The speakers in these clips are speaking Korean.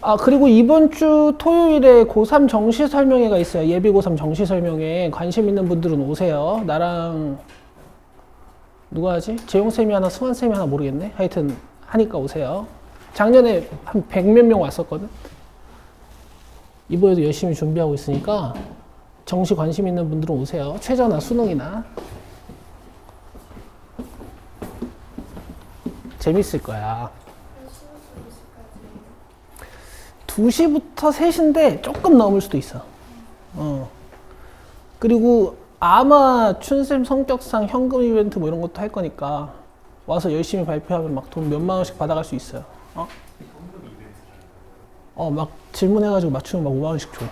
아, 그리고 이번 주 토요일에 고3 정시 설명회가 있어요. 예비 고3 정시 설명회. 관심 있는 분들은 오세요. 나랑 누가 하지? 재용쌤이 하나, 승환쌤이 하나 모르겠네. 하여튼 하니까 오세요. 작년에 한 100몇 명 왔었거든. 이번에도 열심히 준비하고 있으니까 정시 관심 있는 분들은 오세요. 최저나 수능이나. 재밌을 거야. 2시부터 3시인데 조금 넘을 수도 있어. 그리고 아마 춘쌤 성격상 현금 이벤트 뭐 이런 것도 할 거니까 와서 열심히 발표하면 막 돈 몇만 원씩 받아갈 수 있어요. 막 질문해가지고 맞추면 막 5만 원씩 줘.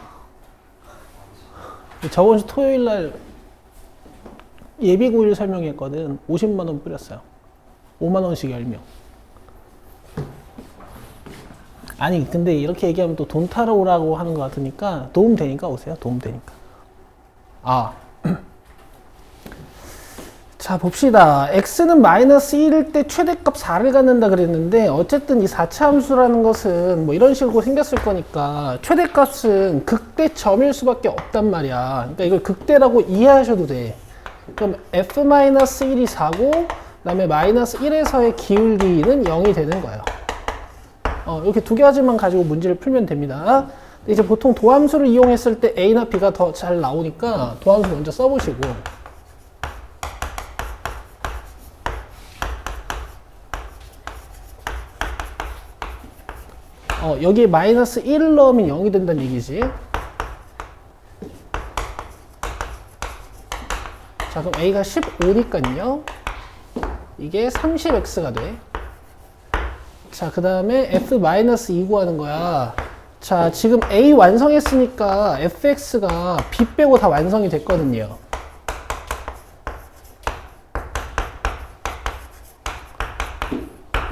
저번 주 토요일 날 예비 고1 설명했거든. 50만 원 뿌렸어요. 5만 원씩 10명. 아니 근데 이렇게 얘기하면 또 돈 타러 오라고 하는 것 같으니까 도움 되니까 오세요. 도움 되니까. 자 봅시다. x는 마이너스 1일 때 최대값 4를 갖는다 그랬는데 어쨌든 이 4차 함수라는 것은 뭐 이런 식으로 생겼을 거니까 최대값은 극대점일 수밖에 없단 말이야. 그러니까 이걸 극대라고 이해하셔도 돼. 그럼 f-1이 4고 그 다음에 마이너스 1에서의 기울기는 0이 되는 거예요. 이렇게 두 가지만 가지고 문제를 풀면 됩니다. 이제 보통 도함수를 이용했을 때 A나 B가 더 잘 나오니까 도함수 먼저 써보시고 여기에 마이너스 1을 넣으면 0이 된다는 얘기지. 자 그럼 A가 15니까요 이게 30x가 돼. 자, 그 다음에 f-2 구하는 거야. 자, 지금 A 완성했으니까 fx가 b 빼고 다 완성이 됐거든요.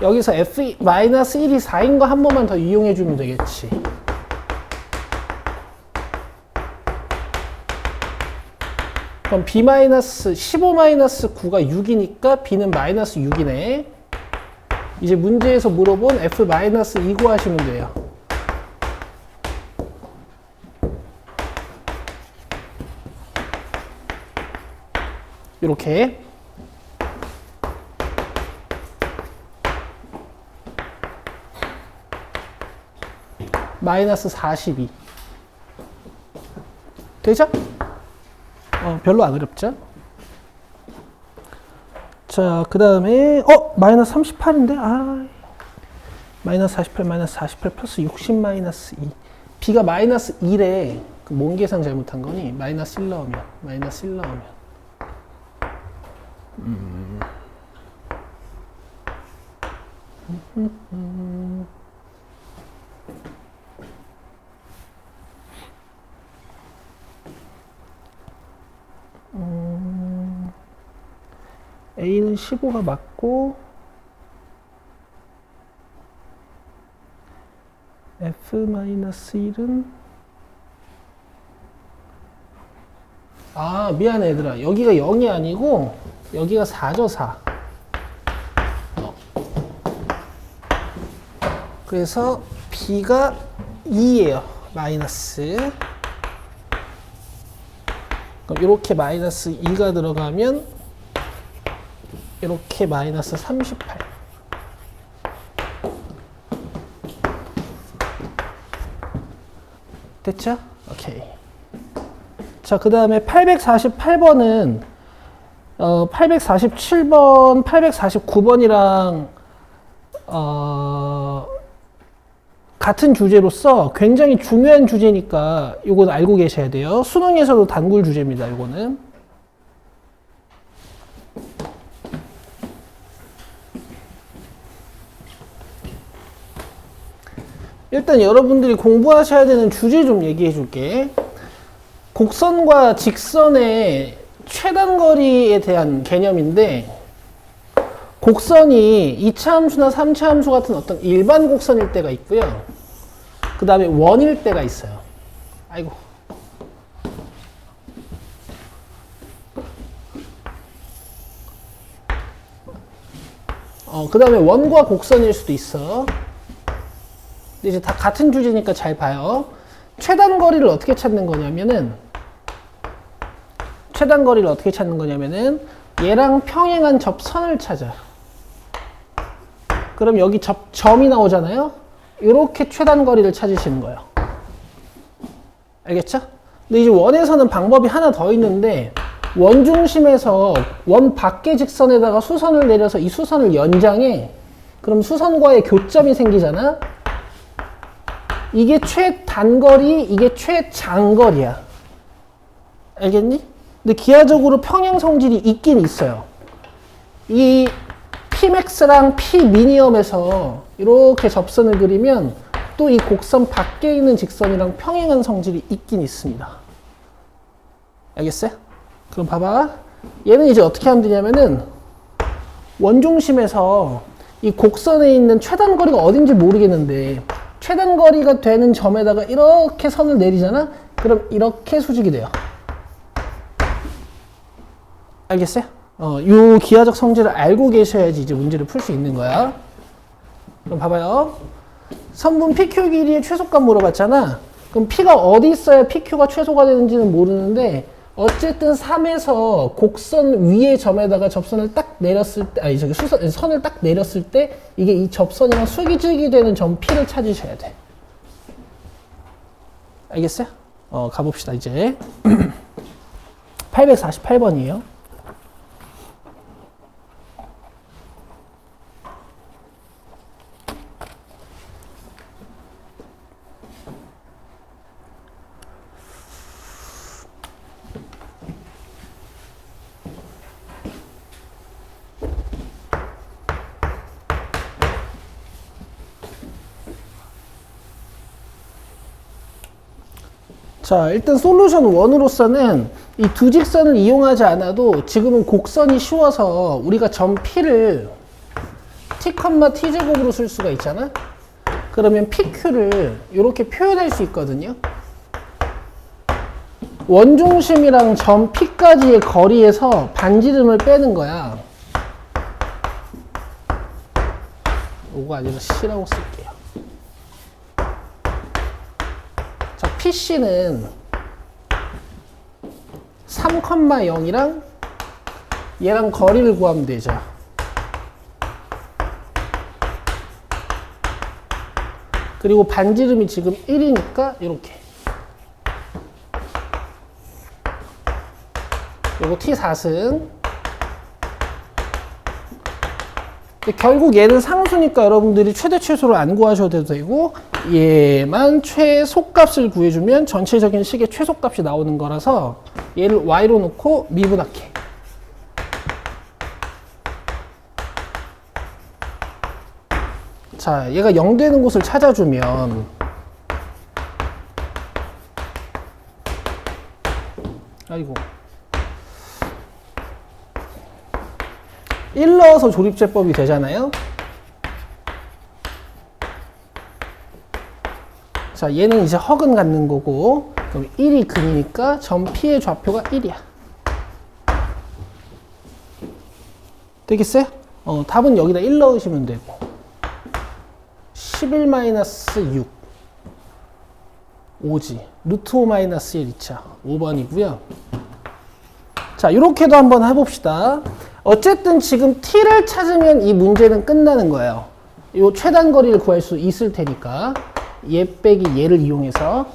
여기서 f-1이 4인 거 한 번만 더 이용해 주면 되겠지. 그럼 b-15-9가 6이니까 b는 마이너스 6이네. 이제 문제에서 물어본 f-2 구하시면 돼요. 이렇게. 마이너스 42. 되죠? 별로 안 어렵죠? 자, 그 다음에, 마이너스 38인데? 마이너스 48, 마이너스 48 플러스 60 마이너스 2. B가 마이너스 1에, 뭔 계산 잘못한 거니? 마이너스 1 넣으면, 마이너스 1 넣으면. A는 15가 맞고 F-1은 미안해 얘들아. 여기가 0이 아니고 여기가 4죠 4. 그래서 B가 2예요. 마이너스. 그럼 이렇게 마이너스 2가 들어가면 이렇게 마이너스 38. 됐죠? 오케이. 자, 그 다음에 848번은 847번, 849번이랑 같은 주제로서 굉장히 중요한 주제니까 이건 알고 계셔야 돼요. 수능에서도 단골 주제입니다. 이거는. 일단 여러분들이 공부하셔야 되는 주제 좀 얘기해 줄게. 곡선과 직선의 최단거리에 대한 개념인데, 곡선이 2차 함수나 3차 함수 같은 어떤 일반 곡선일 때가 있고요. 그 다음에 원일 때가 있어요. 아이고. 그 다음에 원과 곡선일 수도 있어. 근데 이제 다 같은 주제니까 잘 봐요. 최단 거리를 어떻게 찾는 거냐면은 얘랑 평행한 접선을 찾아. 그럼 여기 점이 나오잖아요. 이렇게 최단 거리를 찾으시는 거예요. 알겠죠? 근데 이제 원에서는 방법이 하나 더 있는데, 원 중심에서 원 밖의 직선에다가 수선을 내려서 이 수선을 연장해. 그럼 수선과의 교점이 생기잖아. 이게 최단거리, 이게 최장거리야. 알겠니? 근데 기하적으로 평행 성질이 있긴 있어요. 이 Pmax랑 Pmin에서 이렇게 접선을 그리면 또 이 곡선 밖에 있는 직선이랑 평행한 성질이 있긴 있습니다. 알겠어요? 그럼 봐봐. 얘는 이제 어떻게 하면 되냐면은 원중심에서 이 곡선에 있는 최단거리가 어딘지 모르겠는데 최단거리가 되는 점에다가 이렇게 선을 내리잖아? 그럼 이렇게 수직이 돼요. 알겠어요? 요 기하적 성질을 알고 계셔야지 이제 문제를 풀 수 있는 거야. 그럼 봐봐요. 선분 PQ 길이의 최소값 물어봤잖아. 그럼 P가 어디 있어야 PQ가 최소가 되는지는 모르는데 어쨌든 3에서 곡선 위의 점에다가 접선을 딱 내렸을 때, 아니 저기 선을 딱 내렸을 때 이게 이 접선이랑 수직이 되는 점 P를 찾으셔야 돼. 알겠어요? 가봅시다 이제. 848번이에요. 자, 일단 솔루션 1으로서는 이 두 직선을 이용하지 않아도 지금은 곡선이 쉬워서 우리가 점 P를 T, T제곱으로 쓸 수가 있잖아? 그러면 PQ를 이렇게 표현할 수 있거든요. 원중심이랑 점 P까지의 거리에서 반지름을 빼는 거야. 요거 아니라 C라고 쓸게요. PC는 3,0이랑 얘랑 거리를 구하면 되죠. 그리고 반지름이 지금 1이니까 이렇게. 요거 T4승. 결국 얘는 상수니까 여러분들이 최대 최소를 안 구하셔도 되고 얘만 최소값을 구해주면 전체적인 식의 최소값이 나오는 거라서 얘를 y로 놓고 미분할게. 자, 얘가 0 되는 곳을 찾아주면 아이고 1 넣어서 조립제법이 되잖아요. 자, 얘는 이제 허근 갖는 거고, 그럼 1이 근이니까 점 P의 좌표가 1이야. 되겠어요? 답은 여기다 1 넣으시면 되고. 11-6. 5지. 루트 5-1 2차. 5번이고요. 자, 요렇게도 한번 해봅시다. 어쨌든 지금 T를 찾으면 이 문제는 끝나는 거예요. 요 최단 거리를 구할 수 있을 테니까. 얘 빼기 얘를 이용해서.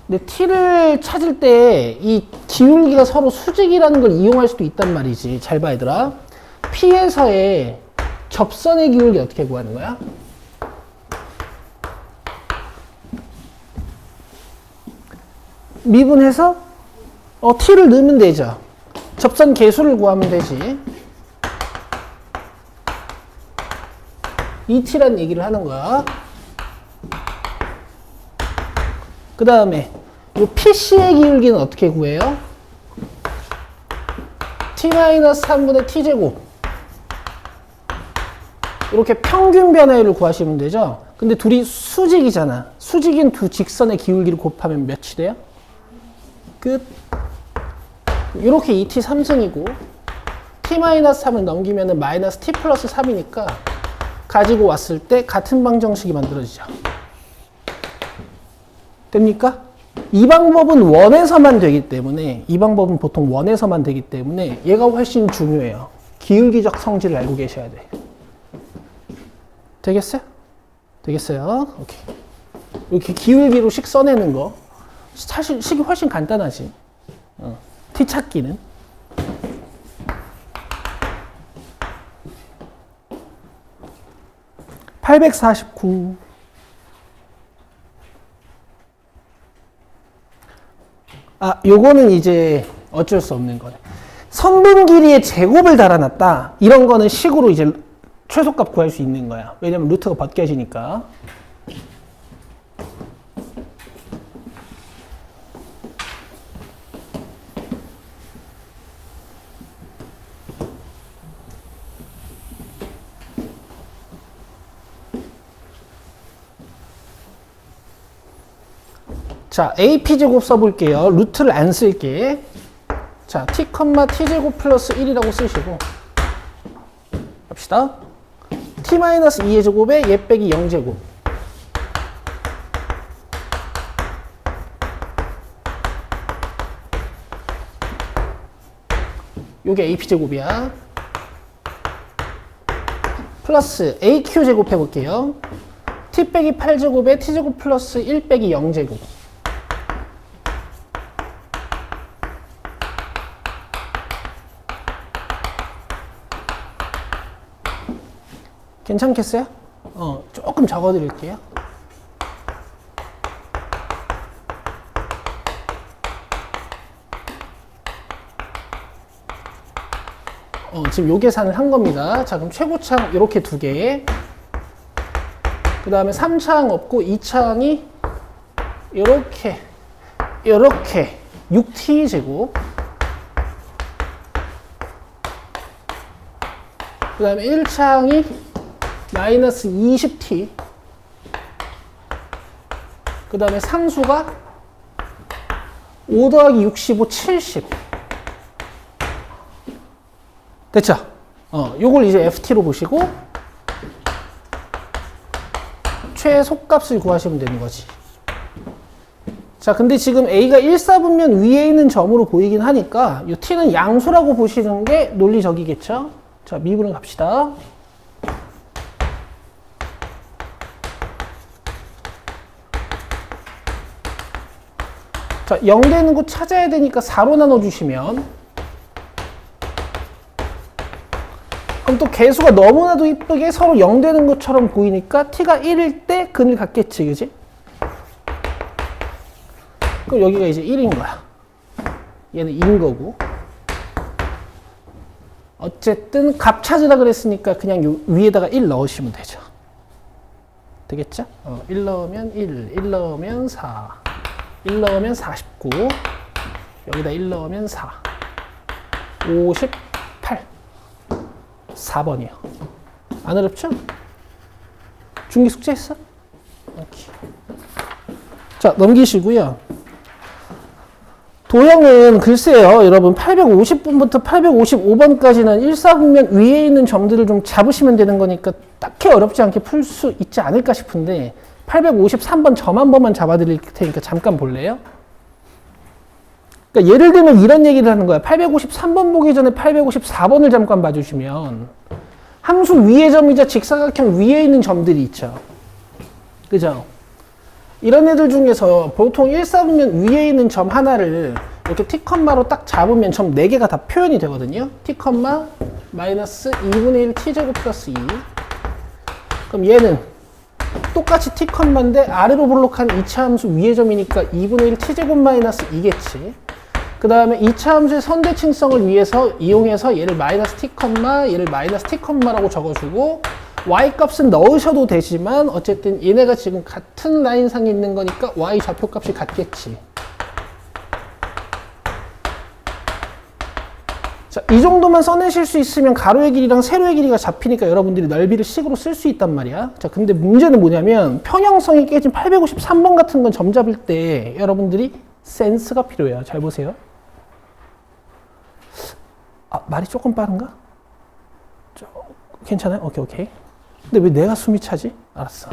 근데 T를 찾을 때 이 기울기가 서로 수직이라는 걸 이용할 수도 있단 말이지. 잘 봐, 얘들아. P에서의 접선의 기울기 어떻게 구하는 거야? 미분해서 T를 넣으면 되죠. 접선 개수를 구하면 되지. ET라는 얘기를 하는 거야. 그 다음에 이 PC의 기울기는 어떻게 구해요? T-3분의 T제곱. 이렇게 평균 변화율을 구하시면 되죠. 근데 둘이 수직이잖아. 수직인 두 직선의 기울기를 곱하면 몇이 돼요? 끝. 이렇게 ET 3승이고 T-3을 넘기면 마이너스 T 플러스 3이니까 가지고 왔을 때 같은 방정식이 만들어지죠. 됩니까? 이 방법은 원에서만 되기 때문에, 이 방법은 보통 원에서만 되기 때문에 얘가 훨씬 중요해요. 기울기적 성질을 알고 계셔야 돼. 되겠어요? 되겠어요? 오케이. 이렇게 기울기로 식 써내는 거. 사실 식이 훨씬 간단하지. t 찾기는. (849) 요거는 이제 어쩔 수 없는 거네. 선분 길이의 제곱을 달아놨다. 이런 거는 식으로 이제 최소값 구할 수 있는 거야. 왜냐면 루트가 벗겨지니까. 자, AP제곱 써볼게요. 루트를 안 쓸게. 자, t, t제곱 플러스 1이라고 쓰시고 갑시다. t-2의 제곱에 얘 빼기 0제곱. 요게 AP제곱이야. 플러스 AQ제곱 해볼게요. t 빼기 8제곱에 t제곱 플러스 1 빼기 0제곱. 괜찮겠어요? 조금 적어드릴게요. 지금 요 계산을 한 겁니다. 자, 그럼 최고창 이렇게 두 개. 그 다음에 3창 없고 2창이 이렇게 6t 제곱. 그 다음에 1창이 마이너스 20t. 그 다음에 상수가 5 더하기 65, 70. 됐죠? 요걸 이제 ft로 보시고 최소값을 구하시면 되는 거지. 자, 근데 지금 a가 1사분면 위에 있는 점으로 보이긴 하니까 이 t는 양수라고 보시는 게 논리적이겠죠? 자, 미분을 갑시다. 자, 0 되는 곳 찾아야 되니까 4로 나눠주시면, 그럼 또 개수가 너무나도 이쁘게 서로 0 되는 것처럼 보이니까 t가 1일 때 근을 갖겠지, 그지? 그럼 여기가 이제 1인 거야. 얘는 2인 거고. 어쨌든 값 찾으라 그랬으니까 그냥 요 위에다가 1 넣으시면 되죠. 되겠죠? 1 넣으면 1 넣으면 4, 1 넣으면 49, 여기다 1 넣으면 4, 58, 4번이요. 안 어렵죠? 중기 숙제했어? 오케이. 자, 넘기시고요. 도형은 글쎄요, 여러분 850분부터 855번까지는 1사분면 위에 있는 점들을 좀 잡으시면 되는 거니까 딱히 어렵지 않게 풀 수 있지 않을까 싶은데 853번 점 한 번만 잡아드릴 테니까 잠깐 볼래요? 그러니까 예를 들면 이런 얘기를 하는 거야. 853번 보기 전에 854번을 잠깐 봐주시면 함수 위의 점이자 직사각형 위에 있는 점들이 있죠. 그죠? 이런 애들 중에서 보통 1사분면 위에 있는 점 하나를 이렇게 t, 로 딱 잡으면 점 4개가 다 표현이 되거든요. t, 마이너스 2분의 1 t제곱 플러스 2. 그럼 얘는 똑같이 t, 인데 아래로 볼록한 2차 함수 위의 점이니까 2분의 1 t제곱 마이너스 2겠지. 그 다음에 2차 함수의 선대칭성을 위해서 이용해서 얘를 마이너스 t, 얘를 마이너스 t,라고 적어주고 y 값은 넣으셔도 되지만 어쨌든 얘네가 지금 같은 라인상에 있는 거니까 y 좌표값이 같겠지. 자, 이 정도만 써내실 수 있으면 가로의 길이랑 세로의 길이가 잡히니까 여러분들이 넓이를 식으로 쓸 수 있단 말이야. 자, 근데 문제는 뭐냐면 평형성이 깨진 853번 같은 건 점 잡을 때 여러분들이 센스가 필요해요. 잘 보세요. 말이 조금 빠른가? 괜찮아요? 오케이. 근데 왜 내가 숨이 차지? 알았어.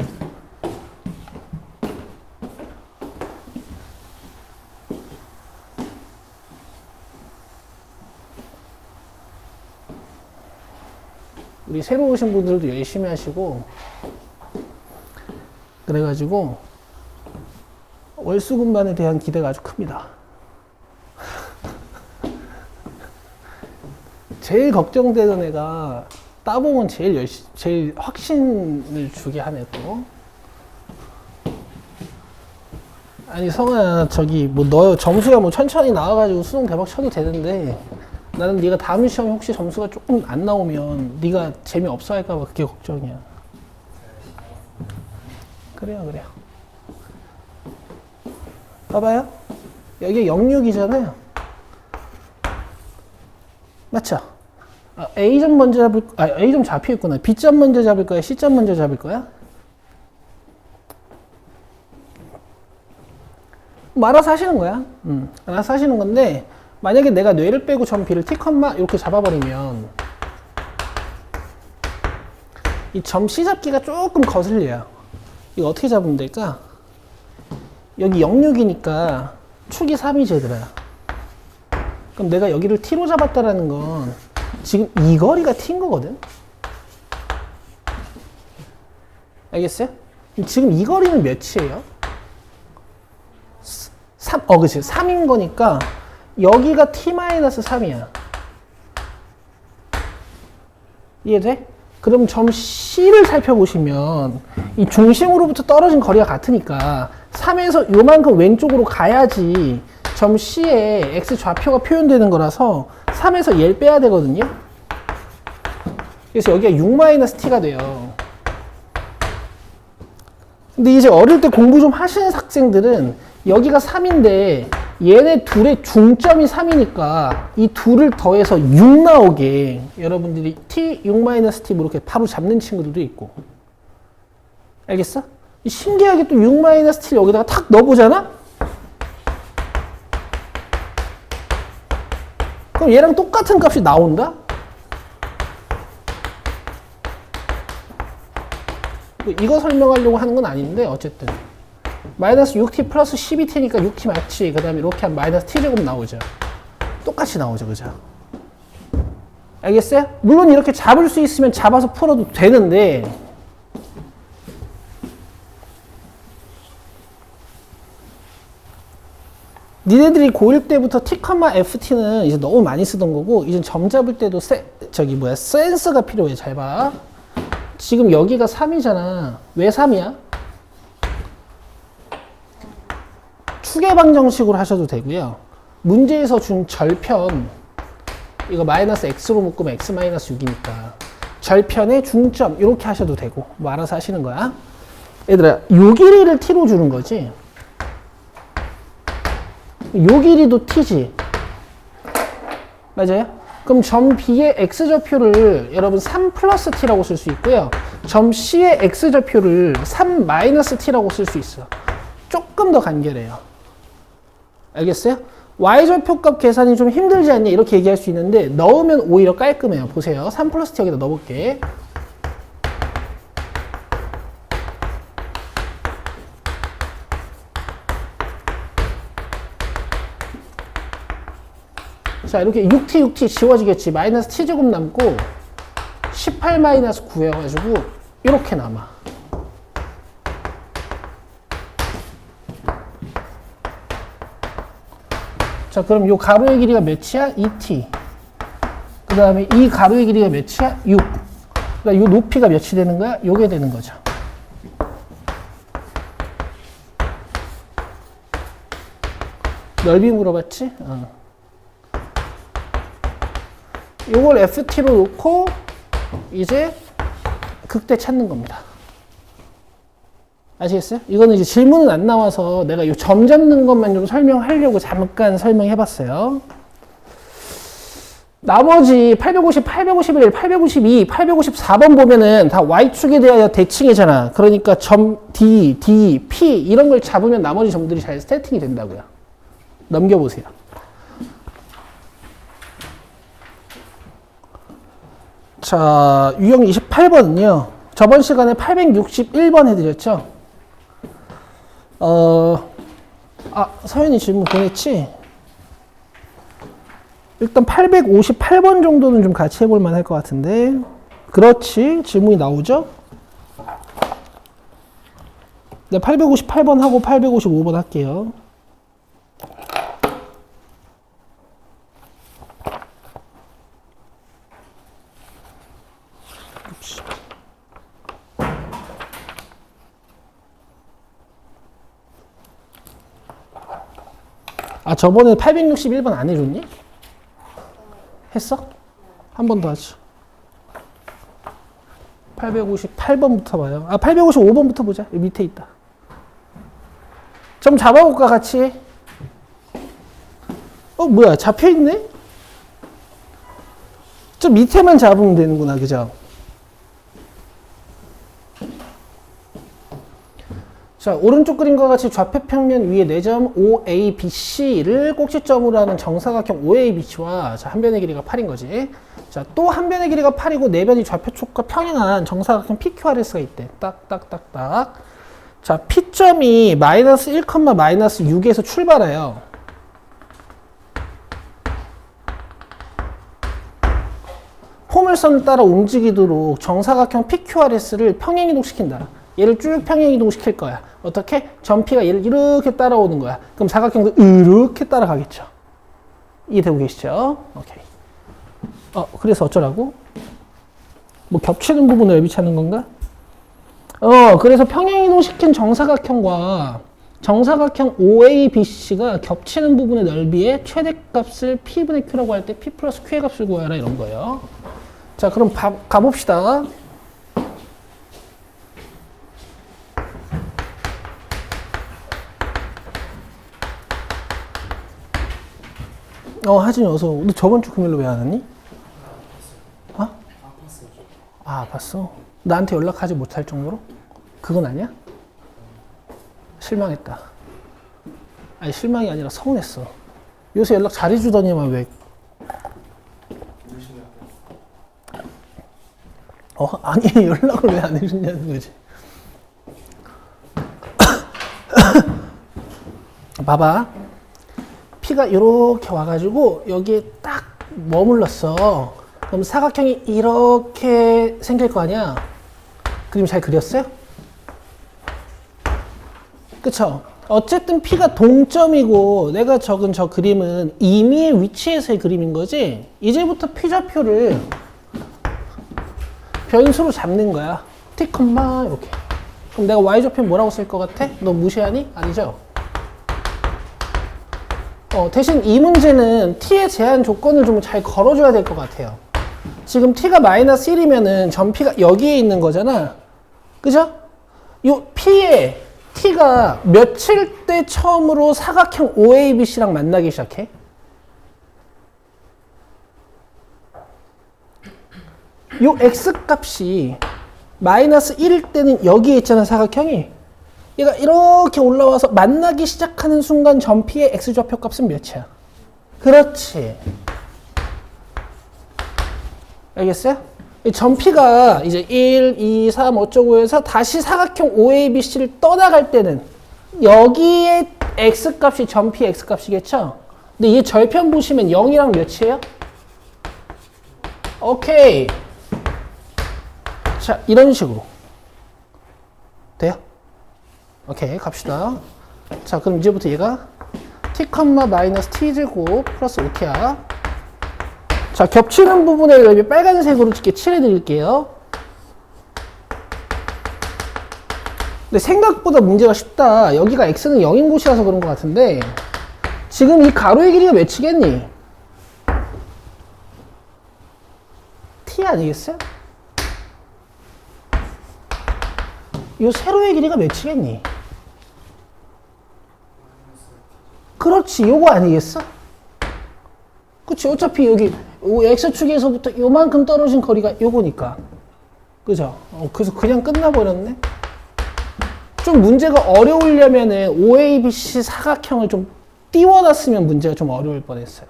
우리 새로 오신 분들도 열심히 하시고 그래가지고 월수금반에 대한 기대가 아주 큽니다. 제일 걱정되던 애가 따봉은 제일 확신을 주게 하네 또. 아니 성아야 저기 뭐 너 점수가 뭐 천천히 나와가지고 수능 대박 쳐도 되는데 나는 네가 다음 시험에 혹시 점수가 조금 안 나오면 네가 재미없어 할까봐 그게 걱정이야. 그래요. 봐봐요. 여기 06이잖아요. 맞죠? A점 먼저 A점 잡혀 있구나. B점 먼저 잡을 거야? C점 먼저 잡을 거야? 뭐 알아서 하시는 거야. 알아서 하시는 건데, 만약에 내가 뇌를 빼고 점 B를 T, 이렇게 잡아버리면, 이 점 C 잡기가 조금 거슬려요. 이거 어떻게 잡으면 될까? 여기 06이니까 축이 3이지 얘들아. 그럼 내가 여기를 T로 잡았다라는 건 지금 이 거리가 T인 거거든? 알겠어요? 지금 이 거리는 몇이에요? 3, 그치. 3인 거니까 여기가 T-3이야. 이해돼? 그럼 점 C를 살펴보시면 이 중심으로부터 떨어진 거리가 같으니까 3에서 요만큼 왼쪽으로 가야지 점 C에 X 좌표가 표현되는 거라서 3에서 얘를 빼야 되거든요. 그래서 여기가 6-T가 돼요. 근데 이제 어릴 때 공부 좀 하시는 학생들은 여기가 3인데 얘네 둘의 중점이 3이니까 이 둘을 더해서 6 나오게 여러분들이 T, 6-T 뭐 이렇게 바로 잡는 친구들도 있고. 알겠어? 신기하게 또 6-T를 여기다가 탁 넣어보잖아? 그럼 얘랑 똑같은 값이 나온다? 이거 설명하려고 하는 건 아닌데 어쨌든 마이너스 6t 플러스 12t니까 6t 맞지. 그 다음에 이렇게 하면 마이너스 t제곱 나오죠. 똑같이 나오죠. 그죠? 알겠어요? 물론 이렇게 잡을 수 있으면 잡아서 풀어도 되는데 니네들이 고1 때부터 t, ft는 이제 너무 많이 쓰던 거고 이제 점 잡을 때도 센스가 필요해. 잘 봐. 지금 여기가 3이잖아. 왜 3이야? 축의 방정식으로 하셔도 되고요. 문제에서 준 절편 이거 마이너스 x로 묶으면 x 마이너스 6이니까 절편의 중점 이렇게 하셔도 되고 뭐 알아서 하시는 거야. 얘들아 요 길이를 t로 주는 거지. 요 길이도 t지. 맞아요? 그럼 점 B의 x좌표를 여러분 3 플러스 t라고 쓸 수 있고요. 점 C의 x좌표를 3 마이너스 t라고 쓸 수 있어. 조금 더 간결해요. 알겠어요? y좌표 값 계산이 좀 힘들지 않냐 이렇게 얘기할 수 있는데 넣으면 오히려 깔끔해요. 보세요. 3 플러스 t 여기다 넣어볼게. 자 이렇게 6t 지워지겠지. 마이너스 t제곱 남고 18 마이너스 9여가지고 이렇게 남아. 자 그럼 요 가로의 길이가 몇이야? 2t. 그 다음에 이 가로의 길이가 몇이야? 6. 그러니까 요 높이가 몇이 되는 거야? 요게 되는 거죠. 넓이 물어봤지? 요걸 ft로 놓고 이제 극대 찾는 겁니다. 아시겠어요? 이거는 이제 질문은 안 나와서 내가 이 점 잡는 것만 좀 설명하려고 잠깐 설명해 봤어요. 나머지 850, 851, 852, 854번 보면은 다 y축에 대하여 대칭이잖아. 그러니까 점 D, D, P 이런 걸 잡으면 나머지 점들이 잘 세팅이 된다고요. 넘겨보세요. 자, 유형 28번은요. 저번 시간에 861번 해드렸죠? 서현이 질문 보냈지? 일단 858번 정도는 좀 같이 해볼 만할 것 같은데. 그렇지. 질문이 나오죠? 네, 858번 하고 855번 할게요. 아, 저번에 861번 안 해줬니? 했어? 한 번 더 하죠. 858번부터 봐요. 아, 855번부터 보자. 여기 밑에 있다. 좀 잡아볼까, 같이? 뭐야, 잡혀있네? 좀 밑에만 잡으면 되는구나, 그죠? 자, 오른쪽 그림과 같이 좌표 평면 위에 4점 OABC를 꼭지점으로 하는 정사각형 OABC와 자, 한 변의 길이가 8인 거지. 자, 또 한 변의 길이가 8이고 네 변이 좌표 쪽과 평행한 정사각형 PQRS가 있대. 딱딱딱딱. 자, P점이 마이너스 1, 마이너스 6에서 출발해요. 포물선을 따라 움직이도록 정사각형 PQRS를 평행 이동시킨다. 얘를 쭉 평행 이동시킬 거야. 어떻게? 점 P가 얘를 이렇게 따라오는 거야. 그럼 사각형도 이렇게 따라가겠죠. 이해되고 계시죠? 오케이. 그래서 어쩌라고? 뭐 겹치는 부분을 넓이 찾는 건가? 그래서 평행 이동시킨 정사각형과 정사각형 OABC가 겹치는 부분의 넓이의 최대값을 P분의 Q라고 할 때 P 플러스 Q의 값을 구하라 이런 거예요. 자, 그럼 가봅시다. 하진이 어서. 너 저번 주 금요일로 왜 안 왔니? 아팠어? 나한테 연락하지 못할 정도로? 그건 아니야? 실망했다. 아니, 실망이 아니라 서운했어. 요새 연락 잘해주더니만 왜? 아니, 연락을 왜 안 해줬냐는 거지. 봐봐. P가 이렇게 와가지고 여기에 딱 머물렀어. 그럼 사각형이 이렇게 생길 거 아니야? 그림 잘 그렸어요? 그쵸? 어쨌든 P가 동점이고 내가 적은 저 그림은 임의의 위치에서의 그림인 거지? 이제부터 P좌표를 변수로 잡는 거야. T, 이렇게. 그럼 내가 Y좌표 뭐라고 쓸 것 같아? 너 무시하니? 아니죠? 대신 이 문제는 T의 제한 조건을 좀 잘 걸어줘야 될 것 같아요. 지금 T가 마이너스 1이면은 점 P가 여기에 있는 거잖아. 그죠? 요 P에 T가 며칠 때 처음으로 사각형 OABC랑 만나기 시작해? 요 X 값이 마이너스 1일 때는 여기에 있잖아, 사각형이. 얘가 이렇게 올라와서 만나기 시작하는 순간 점 P의 X좌표 값은 몇이야? 그렇지. 알겠어요? 점 P가 이제 1, 2, 3 어쩌고 해서 다시 사각형 OABC를 떠나갈 때는 여기에 X값이 점 P의 X값이겠죠? 근데 이 절편 보시면 0이랑 몇이에요? 오케이. 자, 이런 식으로. 돼요? 오케이, 갑시다. 자, 그럼 이제부터 얘가 t, 마이너스 t제곱 플러스 5t야. 자, 겹치는 부분에 넓이 빨간색으로 이렇게 칠해드릴게요. 근데 생각보다 문제가 쉽다. 여기가 x는 0인 곳이라서 그런 것 같은데 지금 이 가로의 길이가 몇이겠니? t 아니겠어요? 이 세로의 길이가 몇이겠니? 그렇지, 요거 아니겠어? 그치, 어차피 여기 x축에서부터 요만큼 떨어진 거리가 요거니까. 그죠? 그래서 그냥 끝나버렸네? 좀 문제가 어려우려면은 OABC 사각형을 좀 띄워놨으면 문제가 좀 어려울 뻔했어요.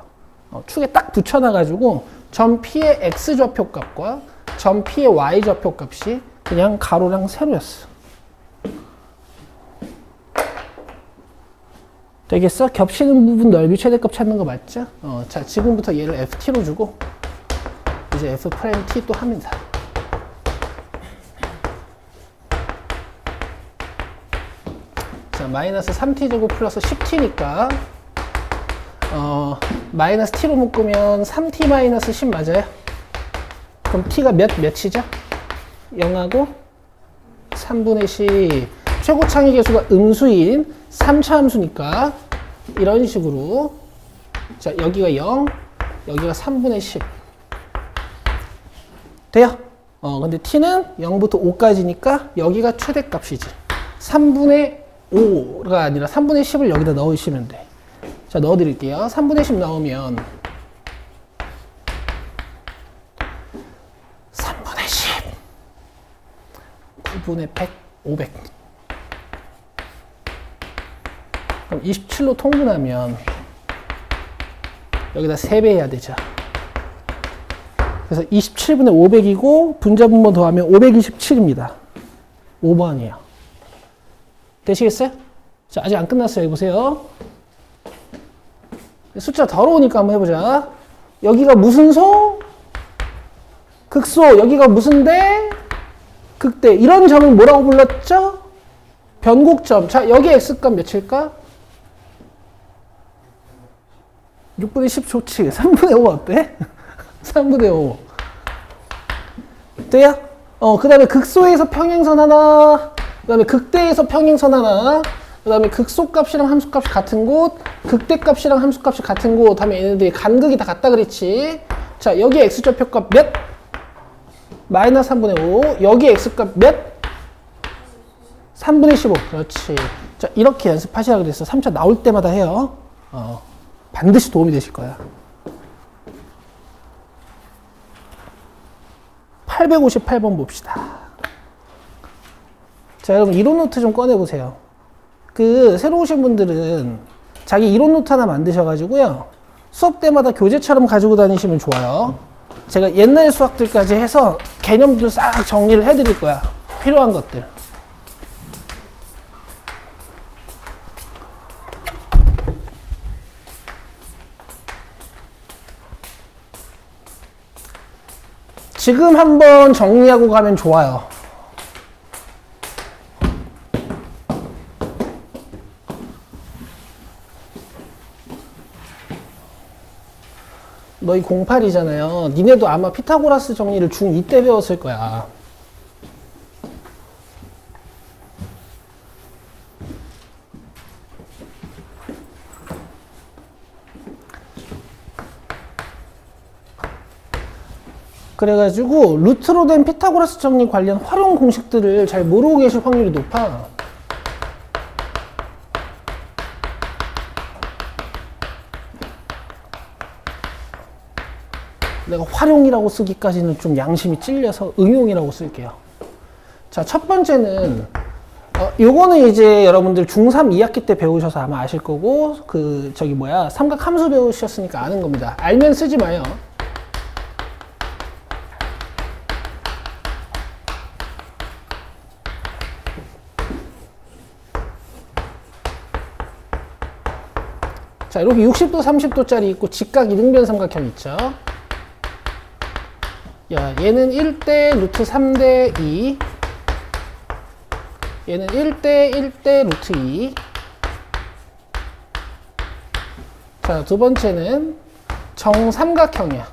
축에 딱 붙여놔가지고 점 P의 X좌표 값과 점 P의 Y좌표 값이 그냥 가로랑 세로였어. 되겠어? 겹치는 부분 넓이 최대값 찾는 거 맞죠? 자, 지금부터 얘를 FT로 주고 이제 F'T 또 합니다. 자, 마이너스 3t제곱 플러스 10t니까 마이너스 t로 묶으면 3t 마이너스 10 맞아요? 그럼 t가 몇이죠? 0하고 3분의 10. 최고 창의 계수가 음수인 3차 함수니까 이런 식으로, 자, 여기가 0, 여기가 3분의 10 돼요? 근데 t는 0부터 5까지니까 여기가 최대값이지. 3분의 5가 아니라 3분의 10을 여기다 넣으시면 돼. 자, 넣어드릴게요. 3분의 10 넣으면 3분의 10 9분의 100 500. 그럼 27로 통분하면 여기다 3배 해야 되죠. 그래서 27분의 500이고 분자분모 더하면 527입니다. 5번이에요. 되시겠어요? 자, 아직 안 끝났어요. 여기 보세요. 숫자 더러우니까 한번 해보자. 여기가 무슨 소? 극소. 여기가 무슨 대? 극대. 이런 점을 뭐라고 불렀죠? 변곡점. 자, 여기 x값 몇일까? 6분의 10 좋지. 3분의 5 어때? 3분의 5. 돼요? 그 다음에 극소에서 평행선 하나, 그 다음에 극대에서 평행선 하나, 그 다음에 극소값이랑 함수값이 같은 곳, 극대값이랑 함수값이 같은 곳 하면 얘네들이 간극이 다 같다 그랬지. 자, 여기 x좌표값 몇? 마이너스 3분의 5. 여기 x값 몇? 3분의 15. 그렇지. 자, 이렇게 연습하시라 그랬어. 3차 나올 때마다 해요. 반드시 도움이 되실 거야. 858번 봅시다. 자, 여러분 이론 노트 좀 꺼내보세요. 새로 오신 분들은 자기 이론 노트 하나 만드셔가지고요. 수업 때마다 교재처럼 가지고 다니시면 좋아요. 제가 옛날 수학들까지 해서 개념들 싹 정리를 해드릴 거야. 필요한 것들. 지금 한번 정리하고 가면 좋아요. 너희 08이잖아요. 니네도 아마 피타고라스 정리를 중2 때 배웠을 거야. 그래가지고 루트로 된 피타고라스 정리 관련 활용 공식들을 잘 모르고 계실 확률이 높아. 내가 활용이라고 쓰기까지는 좀 양심이 찔려서 응용이라고 쓸게요. 자, 첫 번째는 요거는 이제 여러분들 중3 2학기 때 배우셔서 아마 아실 거고, 삼각 함수 배우셨으니까 아는 겁니다. 알면 쓰지 마요. 자, 이렇게 60도, 30도짜리 있고 직각 이등변 삼각형 있죠. 야, 얘는 1대 루트 3대 2. 얘는 1대 1대 루트 2. 자, 두 번째는 정삼각형이야.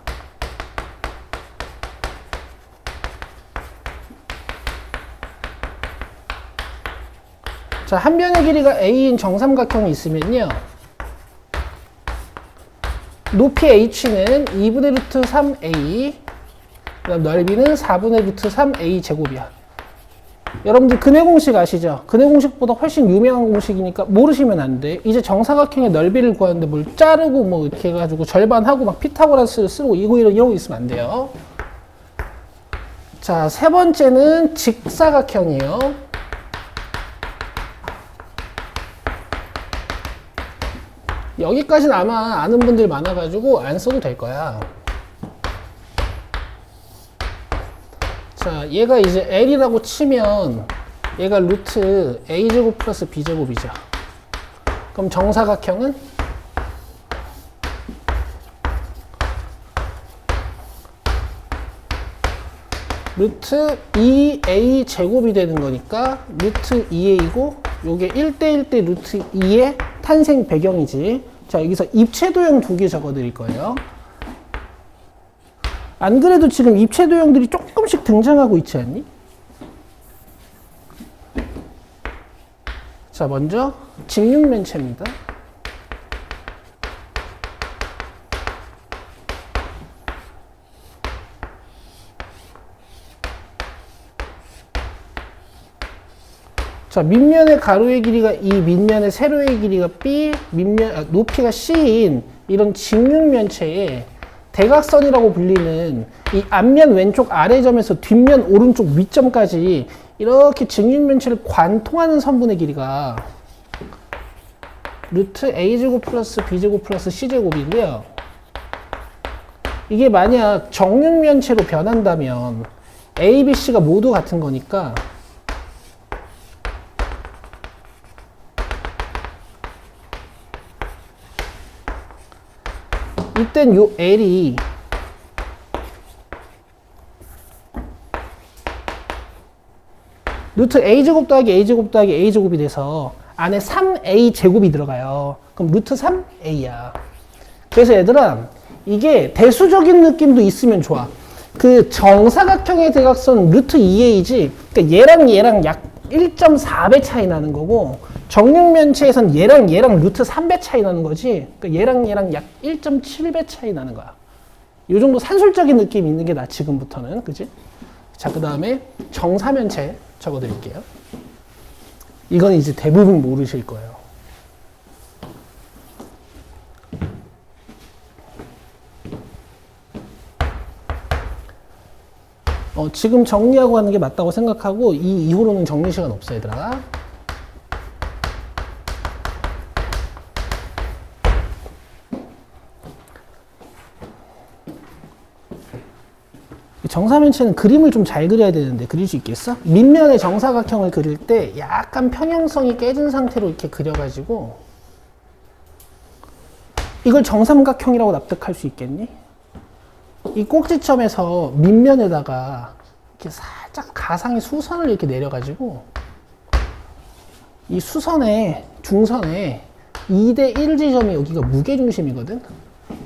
자, 한 변의 길이가 a인 정삼각형이 있으면요. 높이 h는 2분의 루트 3a, 그 다음 넓이는 4분의 루트 3a 제곱이야. 여러분들 근해 공식 아시죠? 근해 공식보다 훨씬 유명한 공식이니까 모르시면 안 돼. 이제 정사각형의 넓이를 구하는데 뭘 자르고 뭐 이렇게 해가지고 절반하고 막 피타고라스를 쓰고 이런 거 있으면 안 돼요. 자, 세 번째는 직사각형이에요. 여기까지는 아마 아는 분들 많아가지고 안 써도 될 거야. 자, 얘가 이제 L이라고 치면 얘가 루트 A제곱 플러스 B제곱이죠. 그럼 정사각형은 루트 2A 제곱이 되는 거니까 루트 2A고 요게 1대1 대 루트 2의 탄생 배경이지. 자, 여기서 입체도형 두 개 적어 드릴 거예요. 안 그래도 지금 입체도형들이 조금씩 등장하고 있지 않니? 자, 먼저 직육면체입니다. 자, 밑면의 가로의 길이가 2, 밑면의 세로의 길이가 B, 높이가 C인 이런 직육면체에 대각선이라고 불리는 이 앞면 왼쪽 아래점에서 뒷면 오른쪽 위점까지 이렇게 직육면체를 관통하는 선분의 길이가 루트 a제곱 플러스 b제곱 플러스 c제곱인데요. 이게 만약 정육면체로 변한다면 a, b, c가 모두 같은 거니까 이땐 요 L이 루트 a제곱 더하기 a제곱 더하기 a제곱이 돼서 안에 3a 제곱이 들어가요. 그럼 루트 3a야. 그래서 얘들아, 이게 대수적인 느낌도 있으면 좋아. 그 정사각형의 대각선 루트 2a지, 그러니까 얘랑 약 1.4배 차이 나는 거고, 정육면체에선 얘랑 루트 3배 차이 나는 거지. 그러니까 얘랑 약 1.7배 차이 나는 거야. 이 정도 산술적인 느낌이 있는 게 나, 지금부터는. 그지? 자, 그 다음에 정사면체 적어 드릴게요. 이건 이제 대부분 모르실 거예요. 지금 정리하고 하는 게 맞다고 생각하고 이 이후로는 정리 시간 없어, 얘들아. 정사면체는 그림을 좀 잘 그려야 되는데 그릴 수 있겠어? 밑면의 정사각형을 그릴 때 약간 평형성이 깨진 상태로 이렇게 그려가지고 이걸 정삼각형이라고 납득할 수 있겠니? 이 꼭지점에서 밑면에다가 이렇게 살짝 가상의 수선을 이렇게 내려가지고 이 수선의 중선에 2대 1 지점이 여기가 무게중심이거든?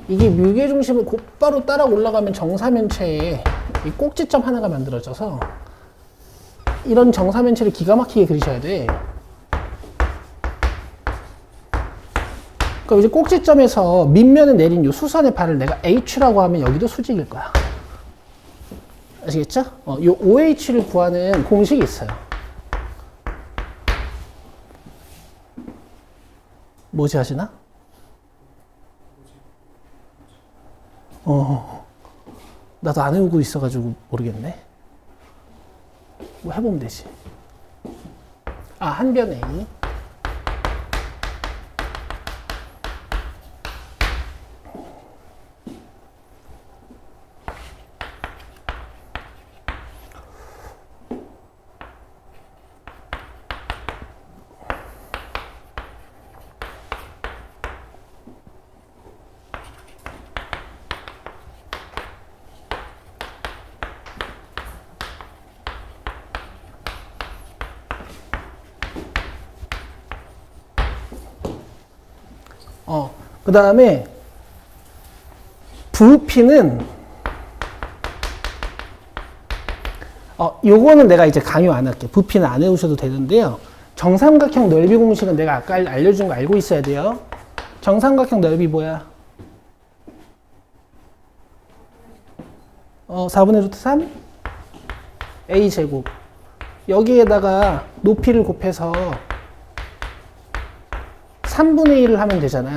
이게 무게중심을 곧바로 따라 올라가면 정사면체에 이 꼭지점 하나가 만들어져서 이런 정사면체를 기가 막히게 그리셔야 돼. 그럼 이제 꼭지점에서 밑면에 내린 이 수선의 발을 내가 H라고 하면 여기도 수직일 거야. 아시겠죠? 이 OH를 구하는 공식이 있어요. 뭐지 하시나? 나도 안 외우고 있어가지고 모르겠네. 뭐 해보면 되지. 한 변 A. 그 다음에 부피는 요거는 내가 이제 강요 안 할게. 부피는 안 외우셔도 되는데요. 정삼각형 넓이 공식은 내가 아까 알려준 거 알고 있어야 돼요. 정삼각형 넓이 뭐야? 4분의 루트 3 a 제곱. 여기에다가 높이를 곱해서 3분의 1을 하면 되잖아.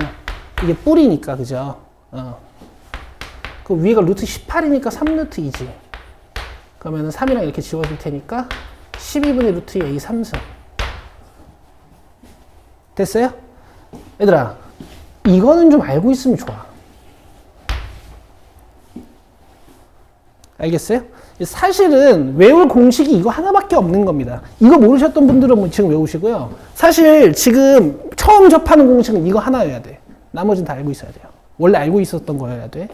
이게 뿔이니까, 그죠? 그 위가 루트 18이니까 3루트 2지. 그러면 3이랑 이렇게 지워줄 테니까 12분의 루트 a 3승. 됐어요? 얘들아, 이거는 좀 알고 있으면 좋아. 알겠어요? 사실은 외울 공식이 이거 하나밖에 없는 겁니다. 이거 모르셨던 분들은 지금 외우시고요. 사실 지금 처음 접하는 공식은 이거 하나여야 돼. 나머지는 다 알고 있어야 돼요. 원래 알고 있었던 거여야 돼.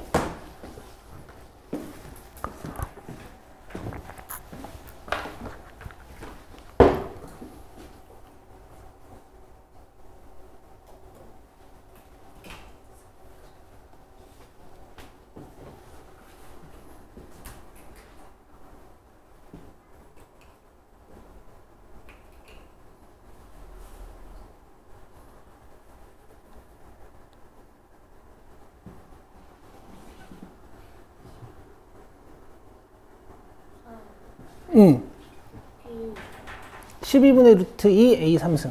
12분의 루트 2 a 3승.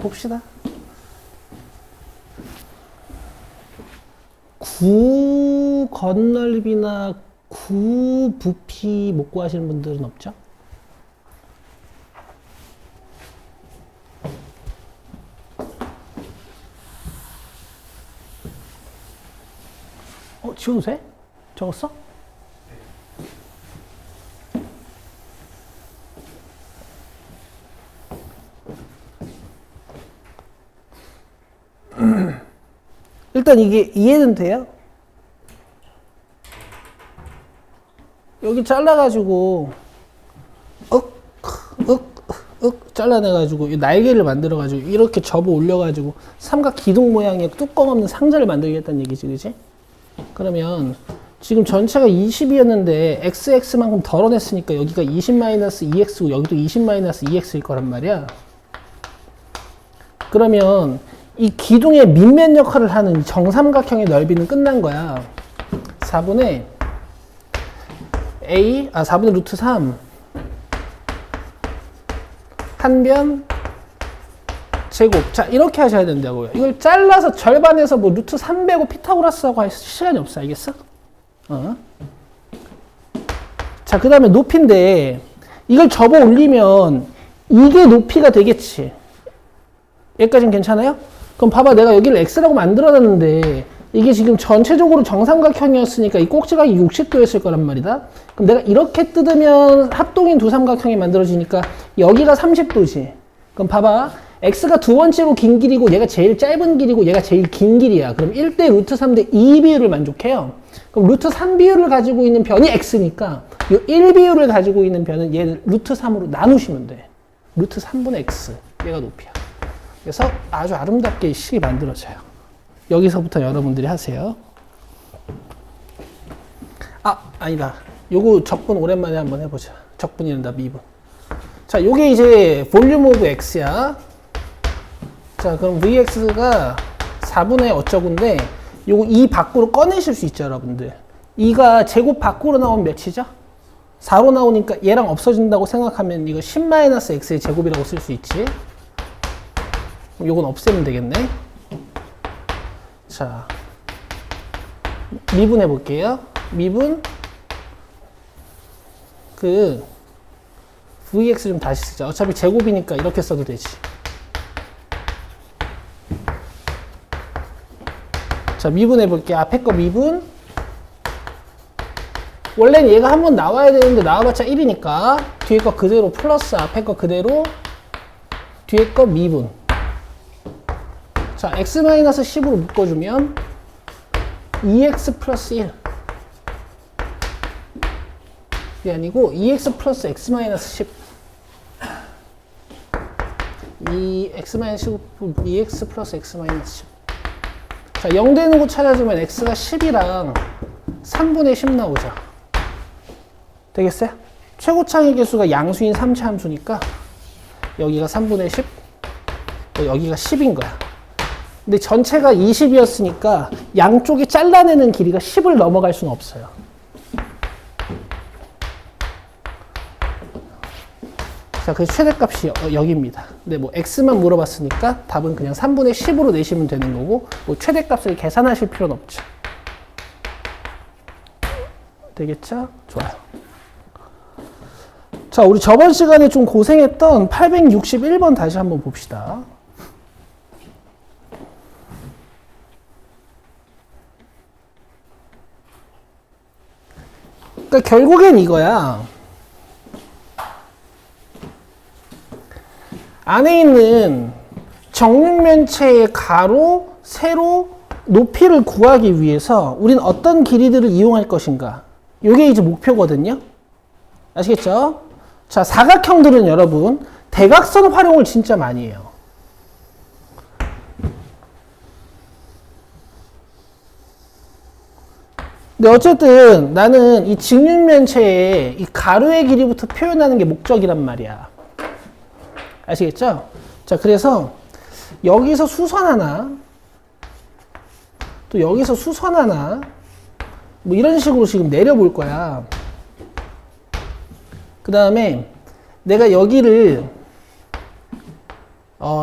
봅시다. 9 건넓이나 9 부피 못 구하시는 분들은 없죠? 지워도 돼? 적었어? 일단 이게 이해는 돼요? 여기 잘라가지고 잘라내가지고 이 날개를 만들어가지고 이렇게 접어 올려가지고 삼각 기둥 모양의 뚜껑 없는 상자를 만들겠다는 얘기지, 그지? 그러면 지금 전체가 20이었는데 xx만큼 덜어냈으니까 여기가 20-2x고 여기도 20-2x일 거란 말이야. 그러면 이 기둥의 밑면 역할을 하는 정삼각형의 넓이는 끝난 거야. 4분의 루트 3 한변 제곱. 자, 이렇게 하셔야 된다고요. 이걸 잘라서 절반에서 뭐 루트 3 빼고 피타고라스하고 할 시간이 없어. 알겠어? 자, 그 다음에 높이인데 이걸 접어 올리면 이게 높이가 되겠지. 여기까지는 괜찮아요? 그럼 봐봐, 내가 여기를 x라고 만들어놨는데 이게 지금 전체적으로 정삼각형이었으니까 이 꼭지각이 60도였을 거란 말이다. 그럼 내가 이렇게 뜯으면 합동인 두 삼각형이 만들어지니까 여기가 30도지. 그럼 봐봐, x가 두 번째로 긴 길이고 얘가 제일 짧은 길이고 얘가 제일 긴 길이야. 그럼 1대 루트 3대 2 비율을 만족해요. 그럼 루트 3 비율을 가지고 있는 변이 x니까 이 1 비율을 가지고 있는 변은 얘를 루트 3으로 나누시면 돼. 루트 3분의 x, 얘가 높이야. 그래서 아주 아름답게 식이 만들어져요. 여기서부터 여러분들이 하세요. 아니다. 요거 적분 오랜만에 한번 해보자. 적분이란다, 미분. 자, 요게 이제 볼륨 오브 x야. 자, 그럼 vx가 4분의 어쩌고인데 요거 2 밖으로 꺼내실 수 있죠, 여러분들. 2가 제곱 밖으로 나오면 몇이죠? 4로 나오니까 얘랑 없어진다고 생각하면 이거 10-x의 제곱이라고 쓸 수 있지. 요건 없애면 되겠네. 자, 미분해 볼게요. 미분 vx 좀 다시 쓰자. 어차피 제곱이니까 이렇게 써도 되지. 자, 미분해 볼게요. 앞에 거 미분. 원래는 얘가 한번 나와야 되는데 나와봤자 1이니까 뒤에 거 그대로 플러스 앞에 거 그대로 뒤에 거 미분. 자, x-10으로 묶어주면 2x 플러스 1. 이 아니고 2x 플러스 x-10. 2x 플러스 x-10. 자, 0 되는 곳 찾아주면 x가 10이랑 3분의 10 나오죠. 되겠어요? 최고차의 개수가 양수인 3차 함수니까 여기가 3분의 10, 여기가 10인 거야. 근데 전체가 20이었으니까 양쪽이 잘라내는 길이가 10을 넘어갈 수는 없어요. 자, 그 최대값이 여기입니다. 근데 뭐 x만 물어봤으니까 답은 그냥 3분의 10으로 내시면 되는 거고, 뭐 최대값을 계산하실 필요는 없죠. 되겠죠? 좋아요. 자, 우리 저번 시간에 좀 고생했던 861번 다시 한번 봅시다. 그러니까 결국엔 이거야. 안에 있는 정육면체의 가로, 세로, 높이를 구하기 위해서 우린 어떤 길이들을 이용할 것인가. 이게 이제 목표거든요. 아시겠죠? 자, 사각형들은 여러분 대각선 활용을 진짜 많이 해요. 근데 어쨌든 나는 이 직육면체의 이 가로의 길이부터 표현하는 게 목적이란 말이야. 아시겠죠? 자, 그래서 여기서 수선 하나, 또 여기서 수선 하나, 뭐 이런 식으로 지금 내려볼 거야. 그 다음에 내가 여기를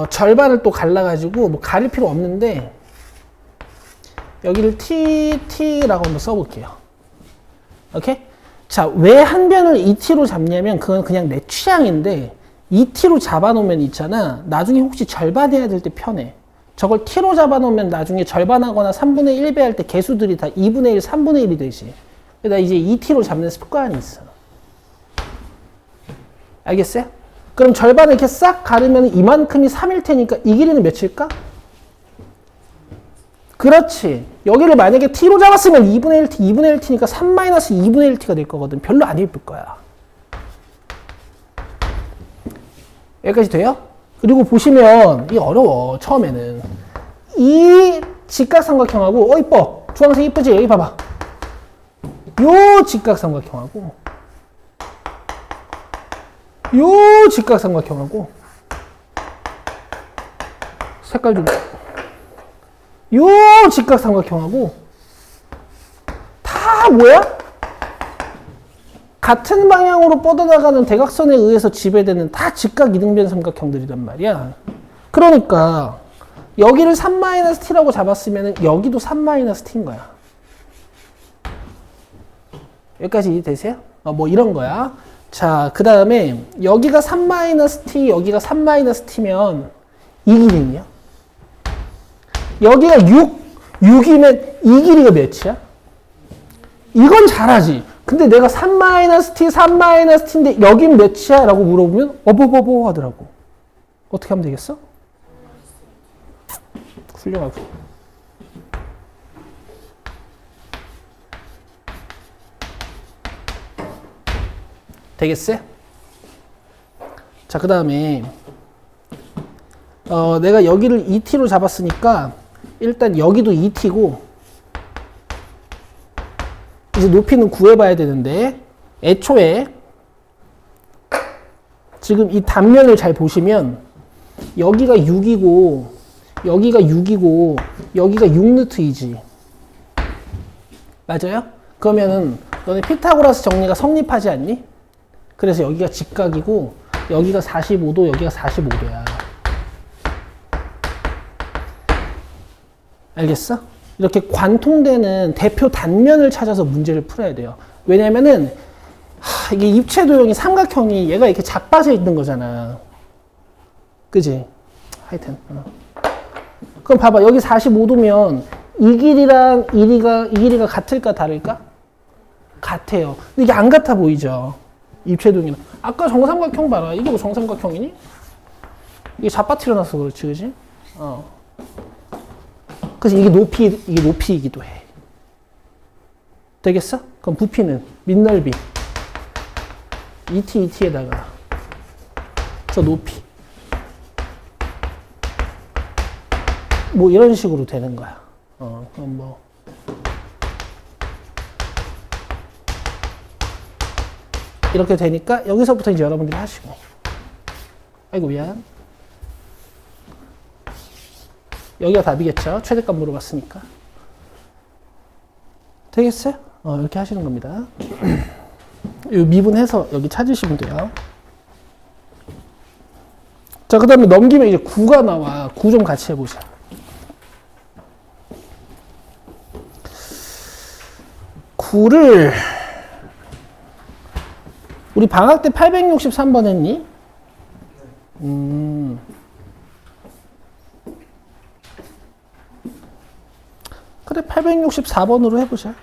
절반을 또 갈라가지고 뭐 가릴 필요 없는데 여기를 T라고 한번 써볼게요. 오케이? 자, 왜 한 변을 ET로 잡냐면 그건 그냥 내 취향인데 ET로 잡아놓으면 있잖아. 나중에 혹시 절반해야 될 때 편해. 저걸 T로 잡아놓으면 나중에 절반하거나 3분의 1배 할 때 개수들이 다 2분의 1, 3분의 1이 되지. 나 이제 ET로 잡는 습관이 있어. 알겠어요? 그럼 절반을 이렇게 싹 가르면 이만큼이 3일 테니까 이 길이는 몇일까? 그렇지. 여기를 만약에 T로 잡았으면 2분의 1T, 2분의 1T니까 3-2분의 1T가 될 거거든. 별로 안 예쁠 거야. 여기까지 돼요? 그리고 보시면 이게 어려워. 처음에는 이 직각삼각형하고 이뻐. 주황색 이쁘지? 여기 봐봐. 요 직각삼각형하고 요 직각삼각형하고 색깔 좀 요 직각삼각형하고 다 뭐야? 같은 방향으로 뻗어나가는 대각선에 의해서 지배되는 다 직각 이등변 삼각형들이란 말이야. 그러니까 여기를 3-t라고 잡았으면 여기도 3-t인 거야. 여기까지 이해되세요? 뭐 이런 거야. 자, 그 다음에 여기가 3-t, 여기가 3-t면 이 길이냐? 여기가 6이면 이 길이가 몇이야? 이건 잘하지. 근데 내가 3-t, 3-t인데 여긴 몇이야? 라고 물어보면 어버버버 하더라고. 어떻게 하면 되겠어? 훌륭하고. 되겠어요? 자, 그 다음에 내가 여기를 2t로 잡았으니까 일단 여기도 2t고 이제 높이는 구해봐야 되는데 애초에 지금 이 단면을 잘 보시면 여기가 6이고 여기가 6이고 여기가 6루트이지. 맞아요? 그러면은 너네 피타고라스 정리가 성립하지 않니? 그래서 여기가 직각이고 여기가 45도, 여기가 45도야. 알겠어? 이렇게 관통되는 대표 단면을 찾아서 문제를 풀어야 돼요. 왜냐면은 이게 입체 도형이 삼각형이 얘가 이렇게 자빠져 있는 거잖아. 그지? 하여튼. 그럼 봐봐. 여기 45도면 이 길이랑 이 길이가 같을까 다를까? 같아요. 근데 이게 안 같아 보이죠? 입체 도형이랑. 아까 정삼각형 봐라. 이게 뭐 정삼각형이니? 이게 자빠뜨려놔서 그렇지, 그지? 그래서 이게 높이이기도 해. 되겠어? 그럼 부피는 밑넓이 ET에다가 저 높이 뭐 이런 식으로 되는 거야. 그럼 뭐 이렇게 되니까 여기서부터 이제 여러분들이 하시고. 아이고 미안. 여기가 답이겠죠. 최대값 물어봤으니까. 되겠어요? 이렇게 하시는 겁니다. 이 미분해서 여기 찾으시면 돼요. 자, 그 다음에 넘기면 이제 9가 나와. 9 좀 같이 해보자. 9를 우리 방학 때 863번 했니? 그래, 864번으로 해보자.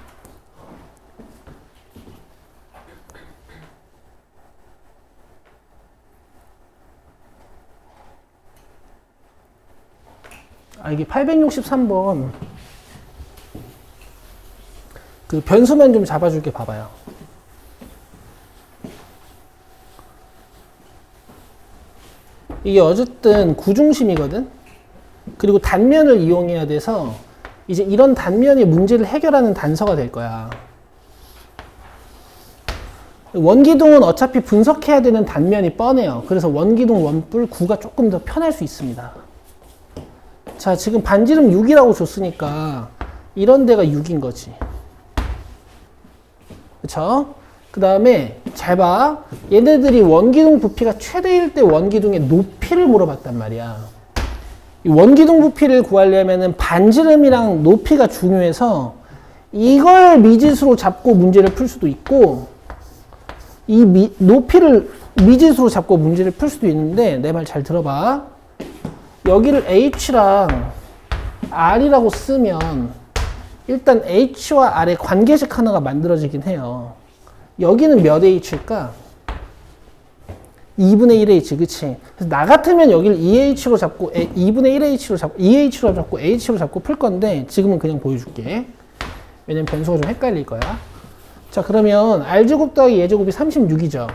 아, 이게 863번. 그 변수만 좀 잡아줄게, 봐봐요. 이게 어쨌든 구중심이거든? 그리고 단면을 이용해야 돼서 이제 이런 단면의 문제를 해결하는 단서가 될 거야. 원기둥은 어차피 분석해야 되는 단면이 뻔해요. 그래서 원기둥 원뿔 9가 조금 더 편할 수 있습니다. 자, 지금 반지름 6이라고 줬으니까 이런 데가 6인 거지. 그쵸? 그 다음에 잘 봐. 얘네들이 원기둥 부피가 최대일 때 원기둥의 높이를 물어봤단 말이야. 이 원기둥 부피를 구하려면은 반지름이랑 높이가 중요해서 이걸 미지수로 잡고 문제를 풀 수도 있고 이 높이를 미지수로 잡고 문제를 풀 수도 있는데 내 말 잘 들어봐. 여기를 H랑 R이라고 쓰면 일단 H와 R의 관계식 하나가 만들어지긴 해요. 여기는 몇 H일까? 2분의 1H, 그치? 그래서 나 같으면 여기를 2H로 잡고, 2분의 1H로 잡고, 2H로 잡고, H로 잡고 풀 건데, 지금은 그냥 보여줄게. 왜냐면 변수가 좀 헷갈릴 거야. 자, 그러면 R제곱 더하기 E제곱이 36이죠.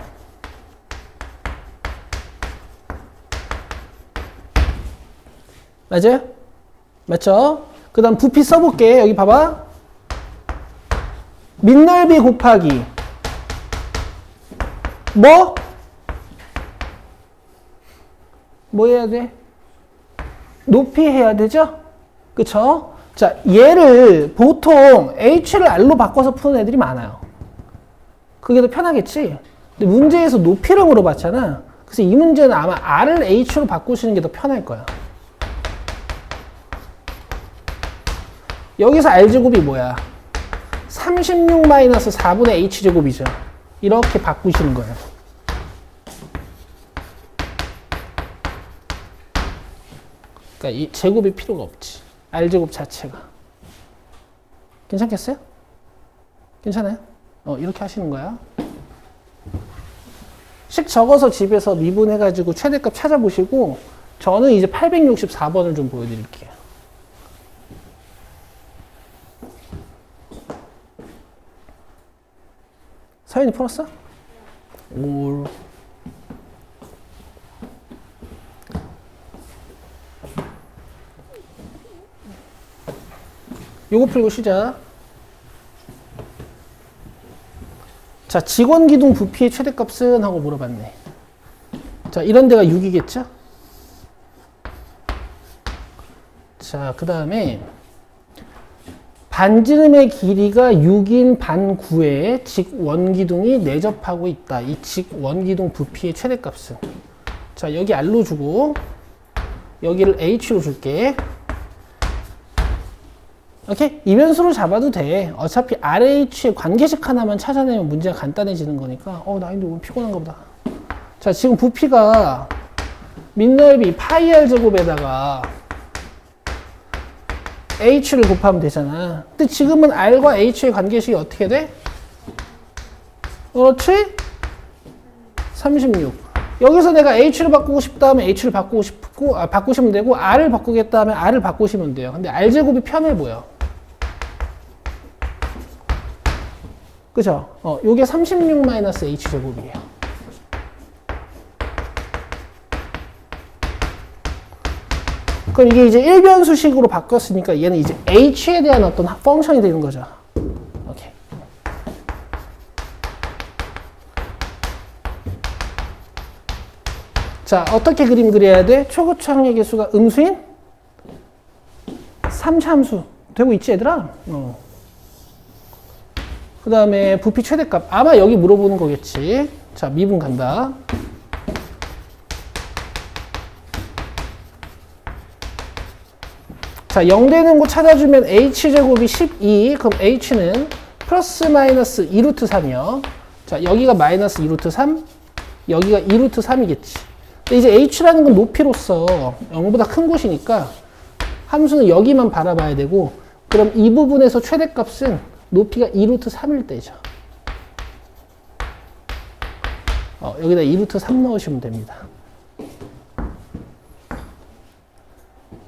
맞아요? 맞죠? 그 다음 부피 써볼게. 여기 봐봐. 밑넓이 곱하기 뭐 해야 돼? 높이 해야 되죠? 그쵸? 자, 얘를 보통 H를 R로 바꿔서 푸는 애들이 많아요. 그게 더 편하겠지? 근데 문제에서 높이를 물어봤잖아. 그래서 이 문제는 아마 R을 H로 바꾸시는 게 더 편할 거야. 여기서 R제곱이 뭐야? 36-4분의 H제곱이죠. 이렇게 바꾸시는 거예요. 그러니까 이 제곱이 필요가 없지. R제곱 자체가. 괜찮겠어요? 괜찮아요? 이렇게 하시는 거야. 식 적어서 집에서 미분해가지고 최대값 찾아보시고 저는 이제 864번을 좀 보여드릴게요. 서연이 풀었어? 올. 요거 풀고 시작. 자, 직원기둥 부피의 최대값은? 하고 물어봤네. 자, 이런 데가 6이겠죠? 자, 그 다음에 반지름의 길이가 6인 반 9에 직원기둥이 내접하고 있다. 이 직원기둥 부피의 최대값은? 자, 여기 R로 주고 여기를 H로 줄게. 오케이? 이 변수로 잡아도 돼. 어차피 RH의 관계식 하나만 찾아내면 문제가 간단해지는 거니까. 나인데 오늘 피곤한가 보다. 자, 지금 부피가 밑넓이 파이 R 제곱에다가 H를 곱하면 되잖아. 근데 지금은 R과 H의 관계식이 어떻게 돼? 그렇지? 36. 여기서 내가 H를 바꾸고 싶다 하면 H를 바꾸시면 되고, R을 바꾸겠다 하면 R을 바꾸시면 돼요. 근데 R제곱이 편해 보여. 그죠? 요게 36-H제곱이에요. 그럼 이게 이제 1변수식으로 바꿨으니까 얘는 이제 H에 대한 어떤 펑션이 되는 거죠. 오케이. 자, 어떻게 그림 그려야 돼? 초고추항의 개수가 음수인 3차함수 되고 있지, 얘들아? 그 다음에 부피 최대값. 아마 여기 물어보는 거겠지. 자, 미분 간다. 자, 0 되는 곳 찾아주면 h제곱이 12. 그럼 h는 플러스 마이너스 2루트 3이요. 자, 여기가 마이너스 2루트 3, 여기가 2루트 3이겠지. 근데 이제 h라는 건 높이로서 0보다 큰 곳이니까 함수는 여기만 바라봐야 되고, 그럼 이 부분에서 최대값은 높이가 2루트 3일 때죠. 여기다 2루트 3 넣으시면 됩니다.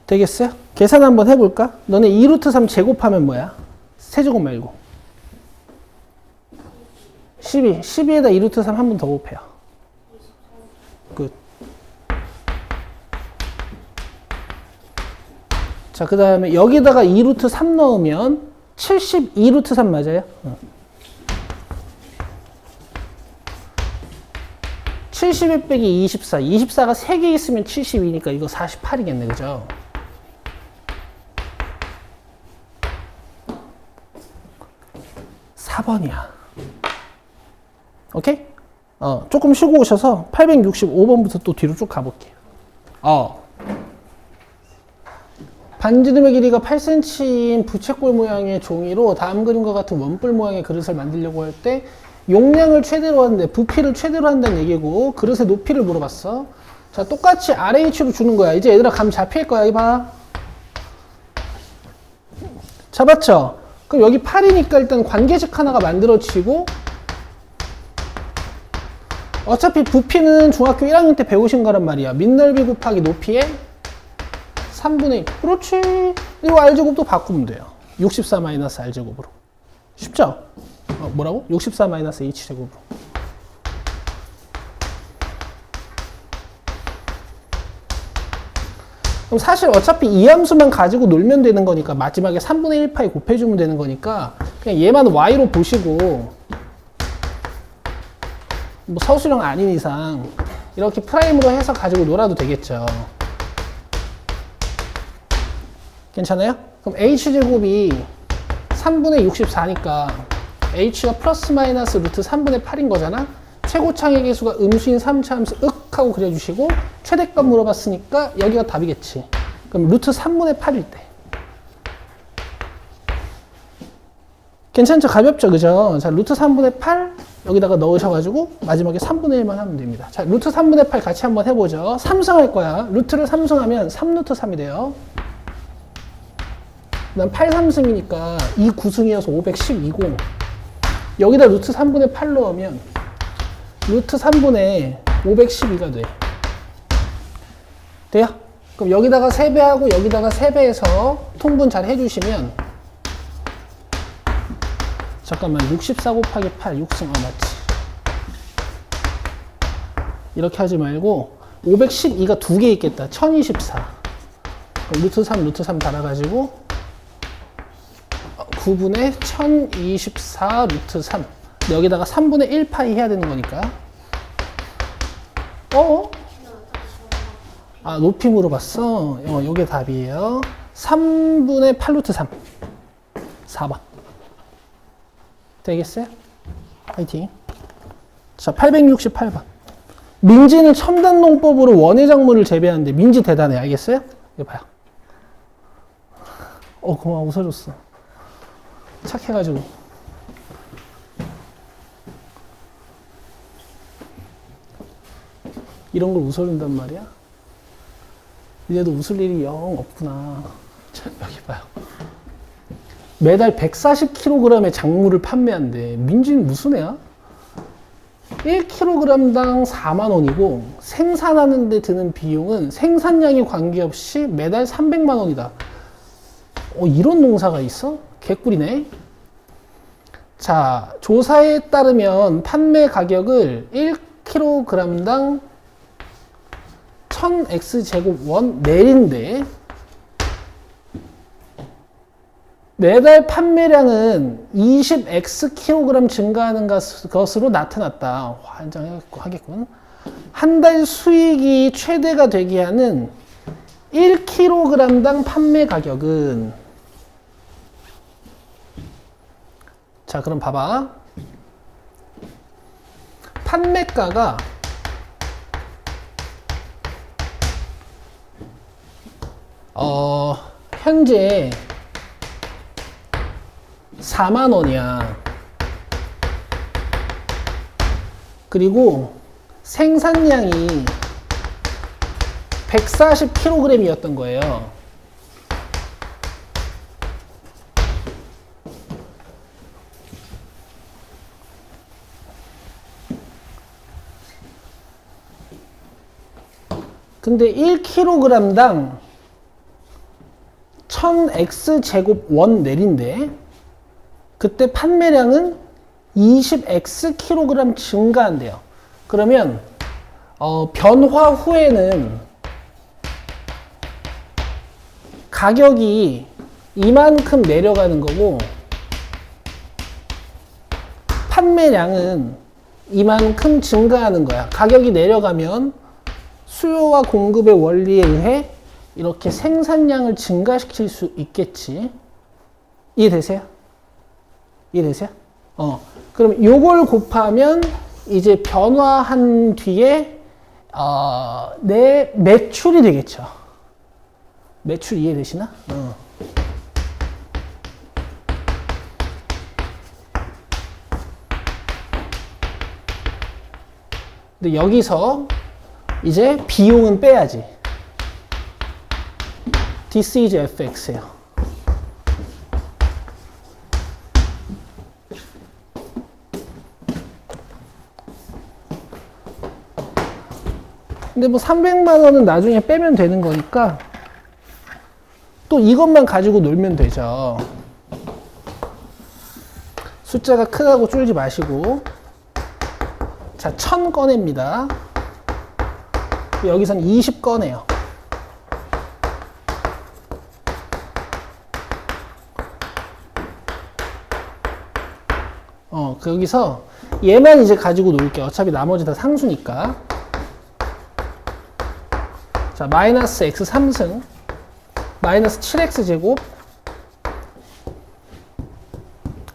되겠어요? 계산 한번 해볼까? 너네 2루트 3 제곱하면 뭐야? 세제곱 말고 12. 12에다 2루트 3 한 번 더 곱해요. 끝. 자, 그 다음에 여기다가 2루트 3 넣으면 72루트 3 맞아요? 72 빼기 24. 24가 3개 있으면 72니까 이거 48이겠네. 그죠? (4번이야) 오케이? 조금 쉬고 오셔서 865번부터 또 뒤로 쭉 가볼게요. 반지름의 길이가 8cm인 부채꼴 모양의 종이로 다음 그림과 같은 원뿔 모양의 그릇을 만들려고 할 때 용량을 최대로 하는데 부피를 최대로 한다는 얘기고, 그릇의 높이를 물어봤어. 자, 똑같이 RH로 주는 거야. 이제 얘들아 감 잡힐 거야. 이봐. 잡았죠? 그럼 여기 8이니까 일단 관계식 하나가 만들어지고, 어차피 부피는 중학교 1학년 때 배우신 거란 말이야. 밑넓이 곱하기 높이의 3분의 1. 그렇지. 그리고 R제곱도 바꾸면 돼요. 64 마이너스 R제곱으로. 쉽죠? 뭐라고? 64 마이너스 H제곱으로. 그럼 사실 어차피 이 함수만 가지고 놀면 되는 거니까, 마지막에 3분의 1파이 곱해주면 되는 거니까 그냥 얘만 Y로 보시고, 뭐 서술형 아닌 이상 이렇게 프라임으로 해서 가지고 놀아도 되겠죠. 괜찮아요? 그럼 H제곱이 3분의 64니까 H가 플러스 마이너스 루트 3분의 8인 거잖아? 최고창의 개수가 음수인 3차 함수 윽 하고 그려주시고, 최대값 물어봤으니까 여기가 답이겠지. 그럼 루트 3분의 8일 때. 괜찮죠? 가볍죠? 그죠? 자, 루트 3분의 8 여기다가 넣으셔가지고 마지막에 3분의 1만 하면 됩니다. 자, 루트 3분의 8 같이 한번 해보죠. 3승할 거야. 루트를 3승하면 3루트 3이 돼요. 그 다음 8 3승이니까 2 9승이어서 512고, 여기다 루트 3분의 8 넣으면 루트 3분의 512가 돼. 돼요? 그럼 여기다가 3배하고 여기다가 3배해서 통분 잘 해주시면, 잠깐만, 64 곱하기 8 6승 맞지? 이렇게 하지 말고 512가 2개 있겠다. 1024. 루트 3 루트 3 달아가지고 9분의 1024 루트 3. 여기다가 3분의 1 파이 해야 되는 거니까. 높이 물어봤어. 요게 답이에요. 3분의 8 루트 3. 4번. 되겠어요? 파이팅. 자, 868번. 민지는 첨단 농법으로 원예 작물을 재배하는데, 민지 대단해. 알겠어요? 이거 봐요. 고마워. 웃어줬어. 착해가지고. 이런 걸 웃어준단 말이야? 이제도 웃을 일이 영 없구나. 자, 여기 봐요. 매달 140kg의 작물을 판매한대. 민지는 무슨 애야? 1kg당 4만원이고 생산하는 데 드는 비용은 생산량에 관계없이 매달 300만원이다. 이런 농사가 있어? 개꿀이네. 자, 조사에 따르면 판매 가격을 1kg당 1000x제곱원 내린데, 매달 판매량은 20x kg 증가하는 것으로 나타났다. 환장하겠군. 한 달 수익이 최대가 되게 하는 1kg당 판매 가격은, 자, 그럼 봐봐. 판매가가 현재 4만 원이야. 그리고 생산량이 140kg이었던 거예요. 근데 1kg당 1000x 제곱 원 낼인데 그때 판매량은 20x kg 증가한대요. 그러면 변화 후에는 가격이 이만큼 내려가는 거고 판매량은 이만큼 증가하는 거야. 가격이 내려가면 수요와 공급의 원리에 의해 이렇게 생산량을 증가시킬 수 있겠지. 이해되세요? 이해되세요? 그럼 요걸 곱하면 이제 변화한 뒤에 내 매출이 되겠죠. 매출 이해되시나? 근데 여기서 이제 비용은 빼야지. This is fx예요. 근데 뭐 300만 원은 나중에 빼면 되는 거니까 또 이것만 가지고 놀면 되죠. 숫자가 크다고 쫄지 마시고. 자, 1000 꺼냅니다. 여기선 20 꺼내요. 여기서 얘만 이제 가지고 놀게요. 어차피 나머지 다 상수니까. 자, 마이너스 x 3승, 마이너스 7x 제곱,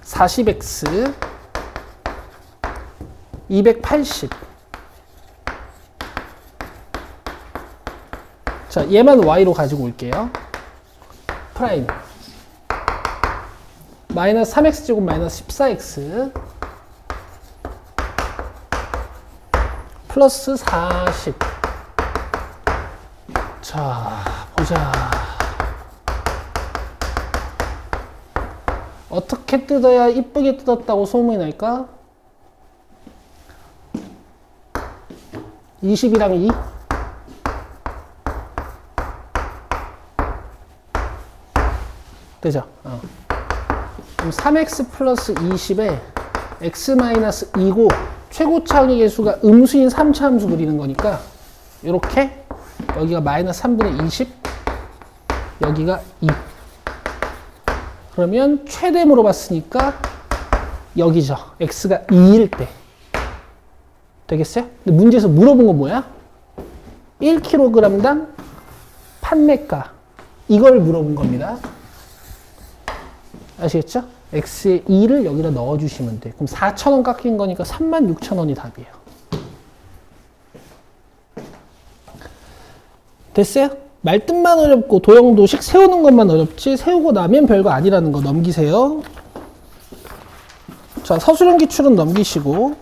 40x, 280. 자, 얘만 y로 가지고 올게요. 프라임. 마이너스 3x 제곱 마이너스 14x 플러스 40. 자, 보자. 어떻게 뜯어야 이쁘게 뜯었다고 소문이 날까? 20이랑 2? 되죠? 그럼 3x 플러스 20에 x 마이너스 2고 최고차항의 개수가 음수인 3차 함수 그리는 거니까 이렇게 여기가 마이너스 3분의 20, 여기가 2. 그러면 최대 물어봤으니까 여기죠. x가 2일 때. 되겠어요? 근데 문제에서 물어본 건 뭐야? 1kg당 판매가. 이걸 물어본 겁니다. 아시겠죠? x의 2를 여기다 넣어주시면 돼. 그럼 4,000원 깎인 거니까 36,000원이 답이에요. 됐어요? 말뜻만 어렵고 도형도식 세우는 것만 어렵지 세우고 나면 별거 아니라는 거 넘기세요. 자, 서술형 기출은 넘기시고,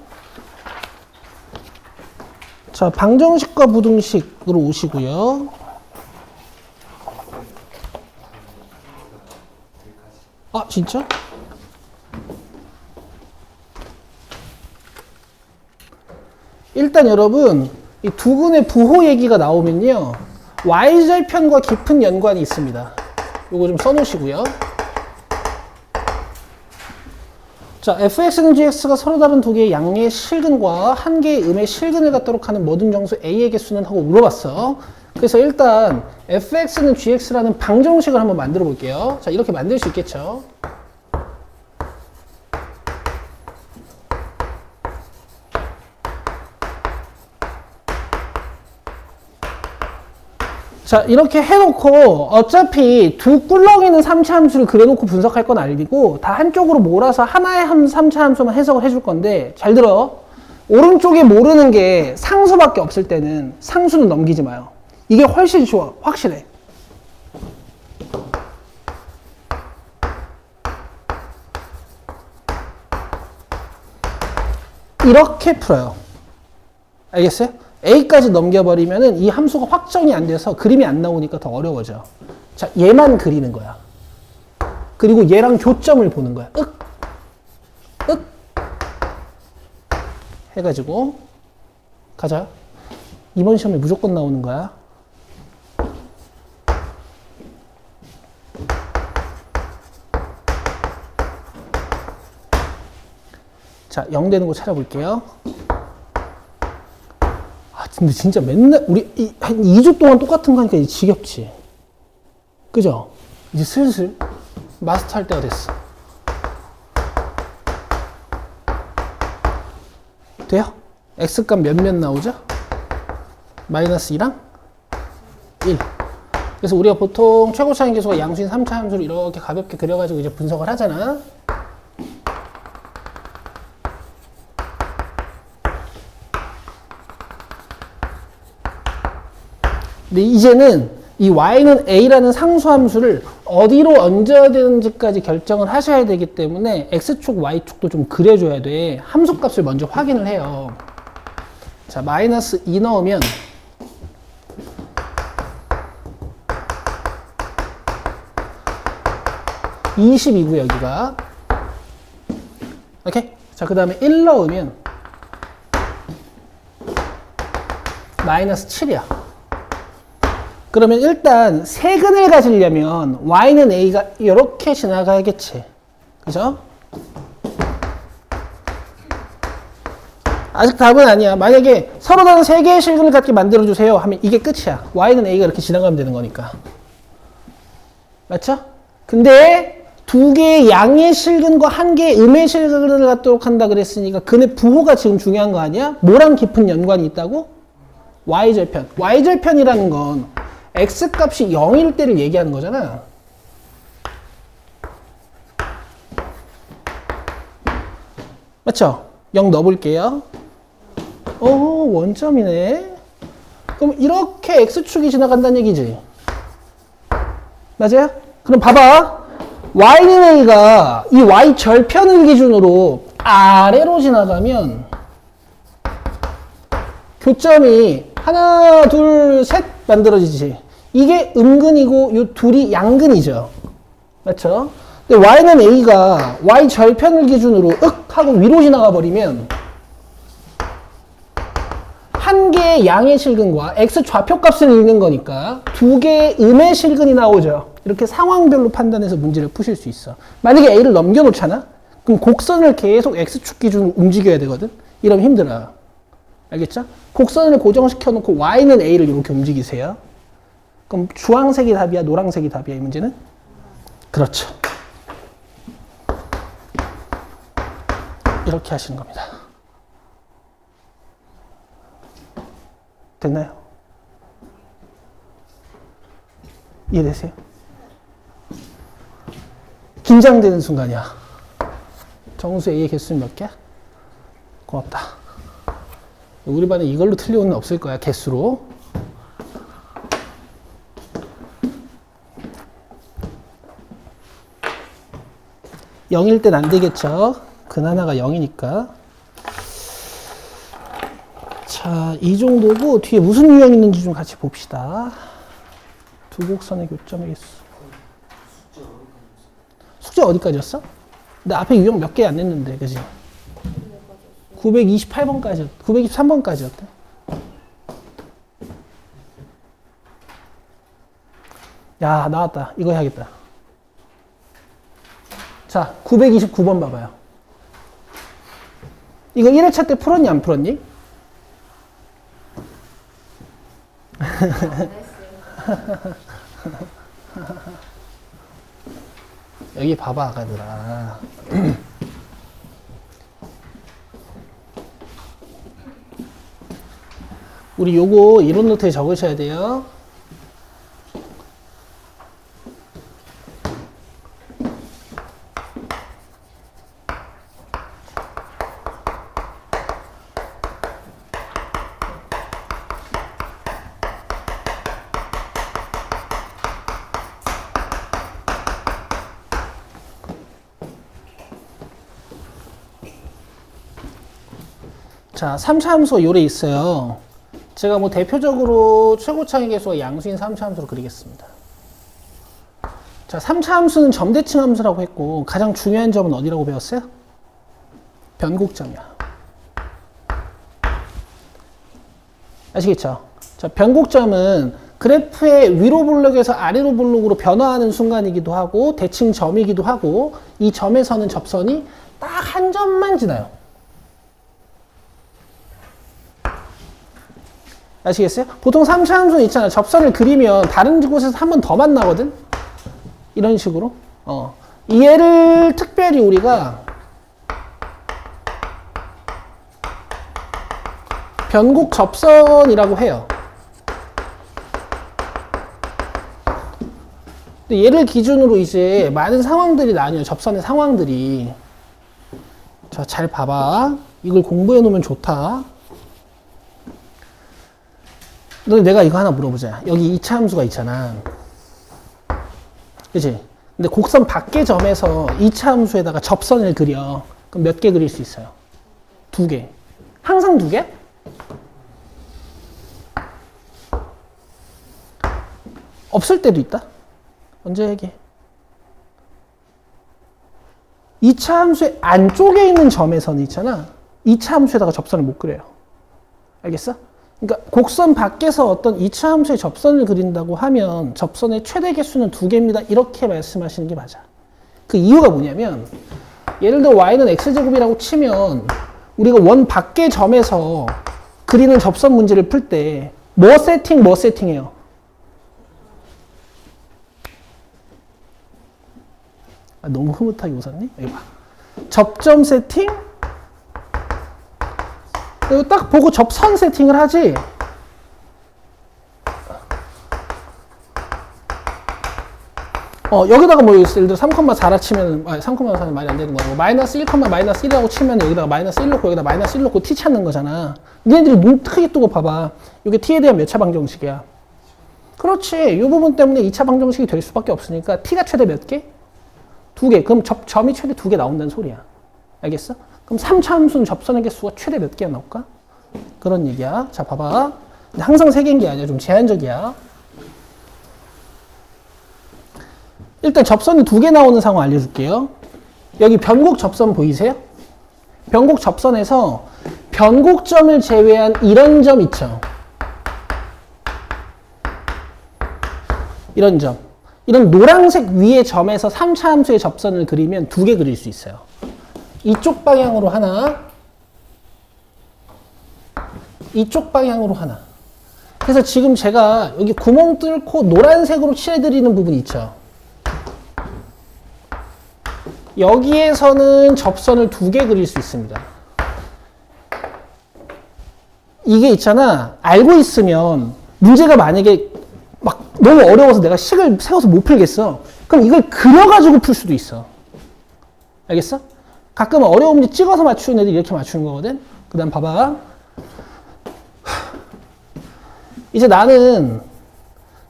자, 방정식과 부등식으로 오시고요. 아, 진짜? 일단 여러분, 이 두근의 부호 얘기가 나오면요, y절편과 깊은 연관이 있습니다. 요거 좀 써놓으시고요. 자, fx는 gx가 서로 다른 두 개의 양의 실근과 한 개의 음의 실근을 갖도록 하는 모든 정수 a의 개수는 하고 물어봤어. 그래서 일단 fx는 gx라는 방정식을 한번 만들어 볼게요. 자, 이렇게 만들 수 있겠죠. 자, 이렇게 해놓고 어차피 두 꿀렁이는 3차 함수를 그려놓고 분석할 건 아니고 다 한쪽으로 몰아서 하나의 3차 함수만 해석을 해줄 건데, 잘 들어. 오른쪽에 모르는 게 상수밖에 없을 때는 상수는 넘기지 마요. 이게 훨씬 좋아. 확실해. 이렇게 풀어요. 알겠어요? A까지 넘겨버리면은 이 함수가 확정이 안 돼서 그림이 안 나오니까 더 어려워져. 자, 얘만 그리는 거야. 그리고 얘랑 교점을 보는 거야. 해가지고 가자. 이번 시험에 무조건 나오는 거야. 자, 0 되는 거 찾아볼게요. 아, 근데 진짜 맨날 우리 한 2주 동안 똑같은 거 하니까 이제 지겹지. 그죠? 이제 슬슬 마스터할 때가 됐어. 돼요? x값 몇몇 나오죠? 마이너스 2랑 1. 그래서 우리가 보통 최고차항 계수가 양수인 3차 함수를 이렇게 가볍게 그려가지고 이제 분석을 하잖아. 근데 이제는 이 y는 a라는 상수함수를 어디로 얹어야 되는지까지 결정을 하셔야 되기 때문에 x축, y축도 좀 그려줘야 돼. 함수값을 먼저 확인을 해요. 자, 마이너스 2 넣으면 (22구) 여기가. 오케이? 자, 그 다음에 1 넣으면 마이너스 7이야. 그러면 일단 세근을 가지려면 y는 a가 이렇게 지나가야겠지. 그죠? 아직 답은 아니야. 만약에 서로 다른 세 개의 실근을 갖게 만들어주세요 하면 이게 끝이야. y는 a가 이렇게 지나가면 되는 거니까. 맞죠? 근데 두 개의 양의 실근과 한 개의 음의 실근을 갖도록 한다 그랬으니까 근의 부호가 지금 중요한 거 아니야? 뭐랑 깊은 연관이 있다고? y절편. y절편이라는 건 x값이 0일 때를 얘기하는 거잖아. 맞죠? 0 넣어볼게요. 오, 원점이네. 그럼 이렇게 x축이 지나간다는 얘기지. 맞아요? 그럼 봐봐. y는 a가 이 y절편을 기준으로 아래로 지나가면 교점이 하나, 둘, 셋 만들어지지. 이게 음근이고 이 둘이 양근이죠. 맞죠? 근데 y는 a가 y절편을 기준으로 하고 위로 지나가 버리면 한 개의 양의 실근과 x 좌표값을 읽는 거니까 두 개의 음의 실근이 나오죠. 이렇게 상황별로 판단해서 문제를 푸실 수 있어. 만약에 a를 넘겨놓잖아? 그럼 곡선을 계속 x축 기준으로 움직여야 되거든? 이러면 힘들어요. 알겠죠? 곡선을 고정시켜 놓고 y는 a를 이렇게 움직이세요. 그럼 주황색이 답이야? 노란색이 답이야? 이 문제는? 그렇죠. 이렇게 하시는 겁니다. 됐나요? 이해되세요? 긴장되는 순간이야. 정수 A의 개수는 몇 개야? 고맙다. 우리 반에 이걸로 틀린 애는 없을 거야, 개수로. (0일) 땐 안 되겠죠? 근 하나가 0이니까. 자, 이 정도고 뒤에 무슨 유형 있는지 좀 같이 봅시다. 두 곡선의 교점의 개수. 숙제 어디까지였어? 근데 앞에 유형 몇 개 안 냈는데, 그지? 928번까지, 923번까지였대. 야, 나왔다. 이거 해야겠다. 자, 929번 봐봐요. 이거 1회차 때 풀었니, 안 풀었니? 여기 봐봐, 아가들아. 우리 요거 이론 노트에 적으셔야 돼요. 자, 3차 함수가 요래 있어요. 제가 뭐 대표적으로 최고차의 계수가 양수인 3차 함수로 그리겠습니다. 자, 3차 함수는 점대칭 함수라고 했고 가장 중요한 점은 어디라고 배웠어요? 변곡점이야. 아시겠죠? 자, 변곡점은 그래프의 위로 블록에서 아래로 블록으로 변화하는 순간이기도 하고 대칭점이기도 하고 이 점에서는 접선이 딱 한 점만 지나요. 아시겠어요? 보통 3차 함수는 있잖아요. 접선을 그리면 다른 곳에서 한 번 더 만나거든? 이런 식으로. 얘를 특별히 우리가 변곡 접선이라고 해요. 근데 얘를 기준으로 이제 많은 상황들이 나뉘어요. 접선의 상황들이. 자, 잘 봐봐. 이걸 공부해 놓으면 좋다. 너 내가 이거 하나 물어보자. 여기 2차 함수가 있잖아. 그치? 근데 곡선 밖의 점에서 2차 함수에다가 접선을 그려. 그럼 몇 개 그릴 수 있어요? 2개. 항상 2개? 없을 때도 있다? 언제 얘기해? 2차 함수의 안쪽에 있는 점에서는 있잖아. 2차 함수에다가 접선을 못 그려요. 알겠어? 그러니까 곡선 밖에서 어떤 2차 함수의 접선을 그린다고 하면 접선의 최대 개수는 2개입니다. 이렇게 말씀하시는 게 맞아. 그 이유가 뭐냐면 예를 들어 y는 x제곱이라고 치면 우리가 원 밖의 점에서 그리는 접선 문제를 풀 때 뭐 세팅해요? 아, 너무 흐뭇하게 웃었니? 여기 봐. 접점 세팅? 이거 딱 보고 접선 세팅을 하지. 여기다가 뭐 예를 들어 3,4라 치면 3,4는 말이 안 되는 거고 마이너스 1, 마이너스 1이라고 치면 여기다가 마이너스 1 넣고 여기다 마이너스 1 넣고 t 찾는 거잖아. 니네들이 눈 크게 뜨고 봐봐. 이게 t에 대한 몇 차 방정식이야? 그렇지. 이 부분 때문에 2차 방정식이 될 수밖에 없으니까 t가 최대 몇 개? 2개. 그럼 점이 최대 2개 나온다는 소리야. 알겠어? 그럼 3차 함수는 접선의 개수가 최대 몇 개가 나올까? 그런 얘기야. 자, 봐봐. 근데 항상 3개인 게 아니야. 좀 제한적이야. 일단 접선이 2개 나오는 상황 알려줄게요. 여기 변곡 접선 보이세요? 변곡 접선에서 변곡점을 제외한 이런 점 있죠. 이런 점. 이런 노란색 위의 점에서 3차 함수의 접선을 그리면 2개 그릴 수 있어요. 이쪽 방향으로 하나, 이쪽 방향으로 하나. 그래서 지금 제가 여기 구멍 뚫고 노란색으로 칠해드리는 부분 있죠. 여기에서는 접선을 2개 그릴 수 있습니다. 이게 있잖아. 알고 있으면 문제가 만약에 막 너무 어려워서 내가 식을 세워서 못 풀겠어. 그럼 이걸 그려가지고 풀 수도 있어. 알겠어? 가끔 어려운 문제 찍어서 맞추는 애들이 이렇게 맞추는 거거든. 그 다음 봐봐. 이제 나는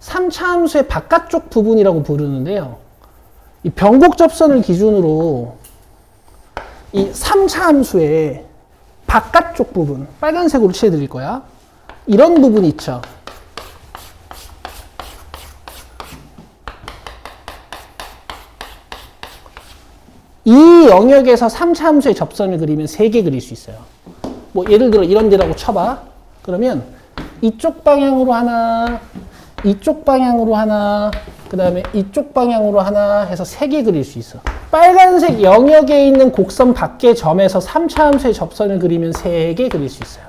3차 함수의 바깥쪽 부분이라고 부르는데요. 이 변곡 접선을 기준으로 이 3차 함수의 바깥쪽 부분, 빨간색으로 칠해드릴 거야. 이런 부분이 있죠. 이 영역에서 3차 함수의 접선을 그리면 3개 그릴 수 있어요. 뭐 예를 들어 이런 데라고 쳐봐. 그러면 이쪽 방향으로 하나, 이쪽 방향으로 하나, 그 다음에 이쪽 방향으로 하나 해서 3개 그릴 수 있어. 빨간색 영역에 있는 곡선 밖의 점에서 3차 함수의 접선을 그리면 3개 그릴 수 있어요.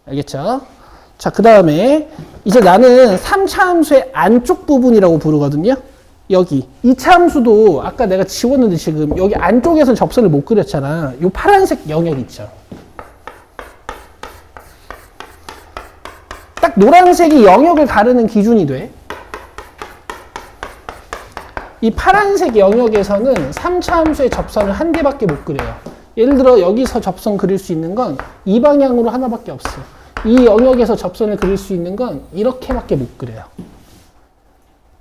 알겠죠? 자, 그 다음에 이제 나는 3차 함수의 안쪽 부분이라고 부르거든요. 여기 2차 함수도 아까 내가 지웠는데 지금 여기 안쪽에서는 접선을 못 그렸잖아. 이 파란색 영역 있죠. 딱 노란색이 영역을 가르는 기준이 돼. 이 파란색 영역에서는 3차 함수의 접선을 한 개밖에 못 그려요. 예를 들어 여기서 접선 그릴 수 있는 건 이 방향으로 하나밖에 없어. 이 영역에서 접선을 그릴 수 있는 건 이렇게밖에 못 그려요.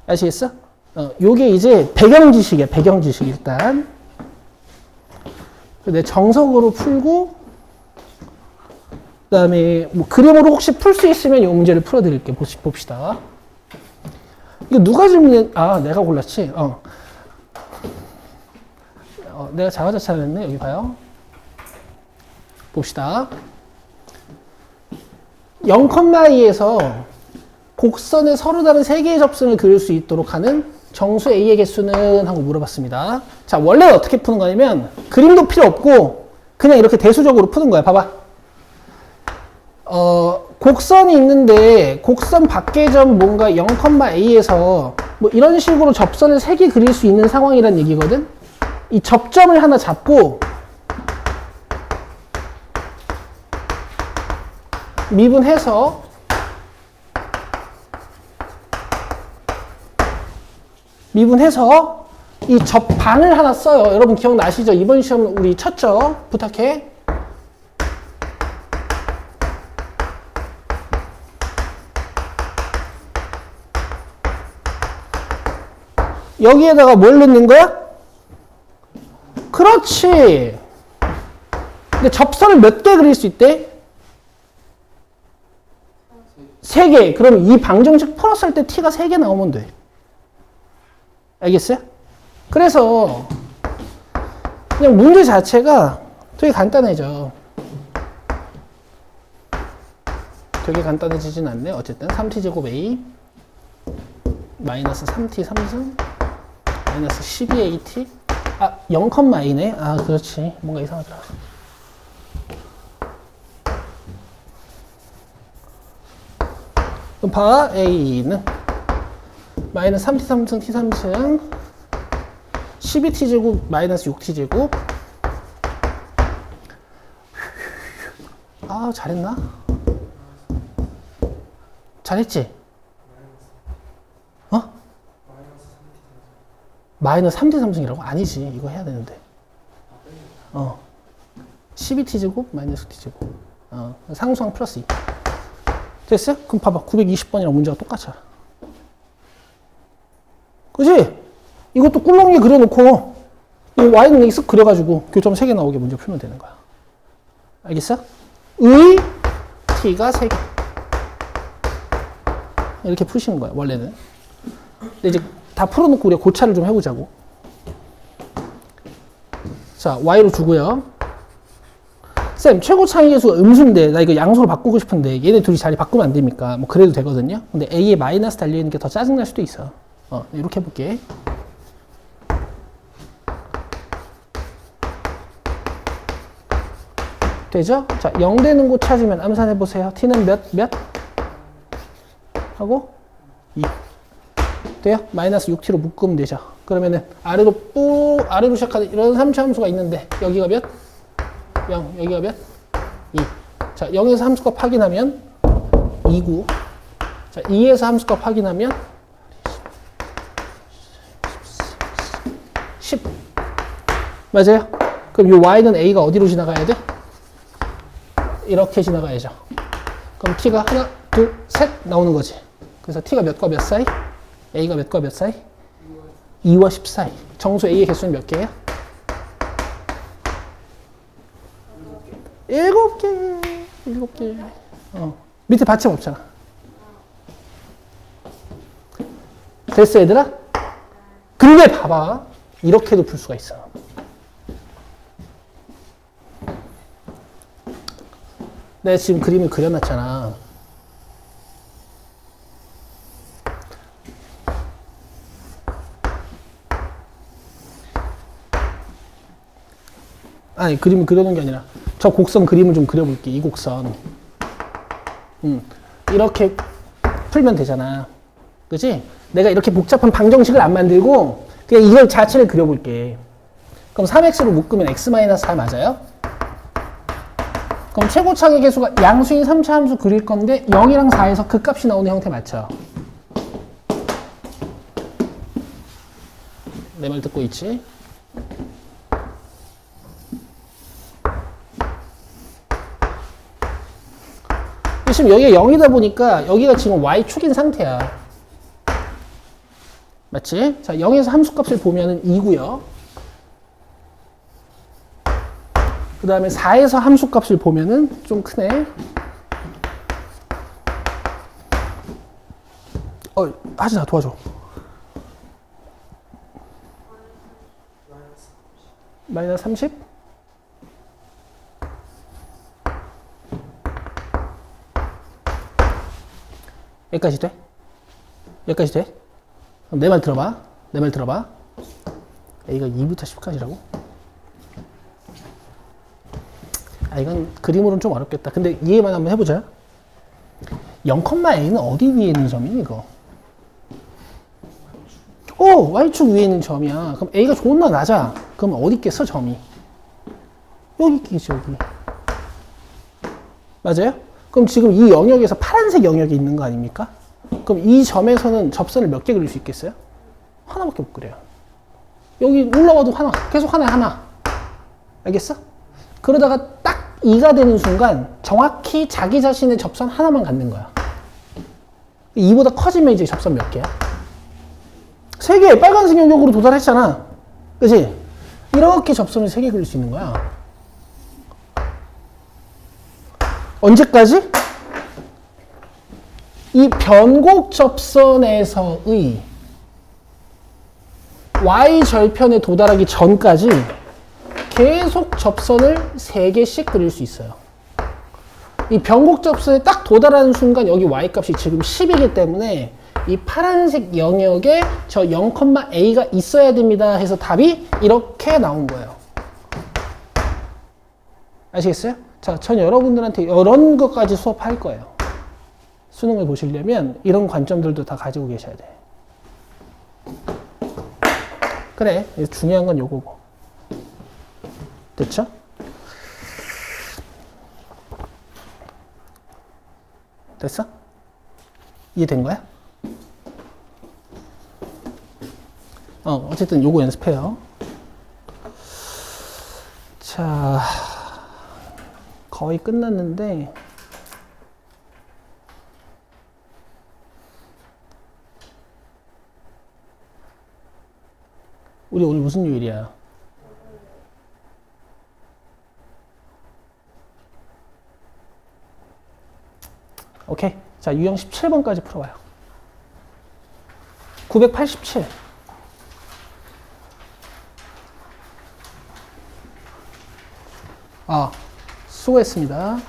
아시겠어? 요게 이제 배경 지식이야. 배경 지식 일단. 내 정석으로 풀고 다음에 뭐 그림으로 혹시 풀 수 있으면 이 문제를 풀어드릴게요. 봅시다. 이거 누가 질문해? 아, 내가 골랐지? 내가 자화자찬했네. 여기 봐요. 봅시다. 0,2에서 곡선의 서로 다른 세 개의 접선을 그릴 수 있도록 하는 정수 A의 개수는? 하고 물어봤습니다. 자, 원래는 어떻게 푸는 거냐면 그림도 필요 없고 그냥 이렇게 대수적으로 푸는 거야. 봐봐. 곡선이 있는데 곡선 밖의 점 뭔가 0,A에서 뭐 이런 식으로 접선을 세 개 그릴 수 있는 상황이란 얘기거든. 이 접점을 하나 잡고 미분해서 이 접방을 하나 써요. 여러분 기억나시죠? 이번 시험 우리 쳤죠? 부탁해. 여기에다가 뭘 넣는 거야? 그렇지. 근데 접선을 몇 개 그릴 수 있대? 3개. 그럼 이 방정식 풀었을 때 t가 3개 나오면 돼. 알겠어요? 그래서 그냥 문제 자체가 되게 간단해져. 되게 간단해지진 않네. 어쨌든 3t제곱 a 마이너스 3t 3승 마이너스 12at 0,2네. 아, 그렇지. 뭔가 이상하더라. 그럼 봐. a는 마이너스 3t 3승 t 3승 12t제곱 마이너스 6t제곱. 아, 잘했나? 잘했지? 마이너스 3t 3승이라고? 아니지. 이거 해야 되는데. 12t제곱 마이너스 6t제곱. 상수항 플러스 2. 됐어요? 그럼 봐봐. 920번이랑 문제가 똑같아. 그지? 이것도 꿀렁이 그려놓고 이 y는 쓱 그려가지고 교점 3개 나오게 문제 풀면 되는 거야. 알겠어? 의 t가 3개. 이렇게 푸시는 거야. 원래는. 근데 이제 다 풀어놓고 우리가 고차를 좀 해보자고. 자, y로 주고요. 쌤, 최고 차이 계수가 음수인데 나 이거 양수로 바꾸고 싶은데 얘네 둘이 자리 바꾸면 안 됩니까? 뭐 그래도 되거든요. 근데 a에 마이너스 달려있는 게 더 짜증날 수도 있어. 이렇게 해볼게. 되죠? 자, 0 되는 곳 찾으면 암산해보세요. t는 몇? 하고 2. 돼요? 마이너스 6t로 묶으면 되죠. 그러면은 아래로 시작하는 이런 3차 함수가 있는데 여기가 몇? 0. 여기가 몇? 2. 자, 0에서 함수값 확인하면 2구. 자, 2에서 함수값 확인하면 10. 맞아요? 그럼 이 y는 a가 어디로 지나가야 돼? 이렇게 지나가야죠. 그럼 t가 하나, 둘, 셋 나오는 거지. 그래서 t가 몇과 몇 사이? a가 몇과 몇 사이? 2와 10 사이. 정수 a의 개수는 몇 개예요? 7개. 7개. 밑에 받침 없잖아. 됐어, 얘들아? 근데 봐봐. 이렇게도 풀 수가 있어. 내가 지금 그림을 그려놨잖아. 아니, 그림을 그려놓은 게 아니라 저 곡선 그림을 좀 그려볼게. 이 곡선. 이렇게 풀면 되잖아. 그치? 내가 이렇게 복잡한 방정식을 안 만들고 그냥 이걸 자체를 그려볼게. 그럼 3x로 묶으면 x-4 맞아요? 그럼 최고차의 개수가 양수인 3차 함수 그릴 건데 0이랑 4에서 그 값이 나오는 형태 맞죠? 내 말 듣고 있지? 지금 여기가 0이다 보니까 여기가 지금 y축인 상태야. 맞지? 자, 0에서 함수값을 보면은 2고요. 그 다음에 4에서 함수값을 보면은 좀 크네. 하진아 도와줘. 마이너스 30? 여기까지 돼? 여기까지 돼? 그럼 내 말 들어봐. 내 말 들어봐. A가 2부터 10까지라고? 이건 그림으로는 좀 어렵겠다. 근데 이해만 한번 해보자. 0,A는 어디 위에 있는 점이니, 이거? Y축 위에 있는 점이야. 그럼 A가 존나 낮아. 그럼 어디 있겠어, 점이? 여기 있겠지, 여기. 맞아요? 그럼 지금 이 영역에서 파란색 영역이 있는 거 아닙니까? 그럼 이 점에서는 접선을 몇 개 그릴 수 있겠어요? 하나밖에 못 그려요. 여기 올라와도 하나, 계속 하나. 알겠어? 그러다가 딱 2가 되는 순간 정확히 자기 자신의 접선 하나만 갖는 거야. 2보다 커지면 이제 접선 몇 개야? 3개, 빨간색 영역으로 도달했잖아. 그치? 이렇게 접선을 3개 그릴 수 있는 거야. 언제까지? 이 변곡 접선에서의 y절편에 도달하기 전까지 계속 접선을 3개씩 그릴 수 있어요. 이 변곡 접선에 딱 도달하는 순간 여기 y값이 지금 10이기 때문에 이 파란색 영역에 저 0,a가 있어야 됩니다 해서 답이 이렇게 나온 거예요. 아시겠어요? 자, 전 여러분들한테 이런 것까지 수업할 거예요. 수능을 보시려면 이런 관점들도 다 가지고 계셔야 돼. 그래, 중요한 건 요거고. 됐죠? 됐어? 이해된 거야? 어쨌든 요거 연습해요. 자, 거의 끝났는데 우리 오늘 무슨 요일이야? 오케이. 자, 유형 17번까지 풀어봐요. 987. 수고했습니다.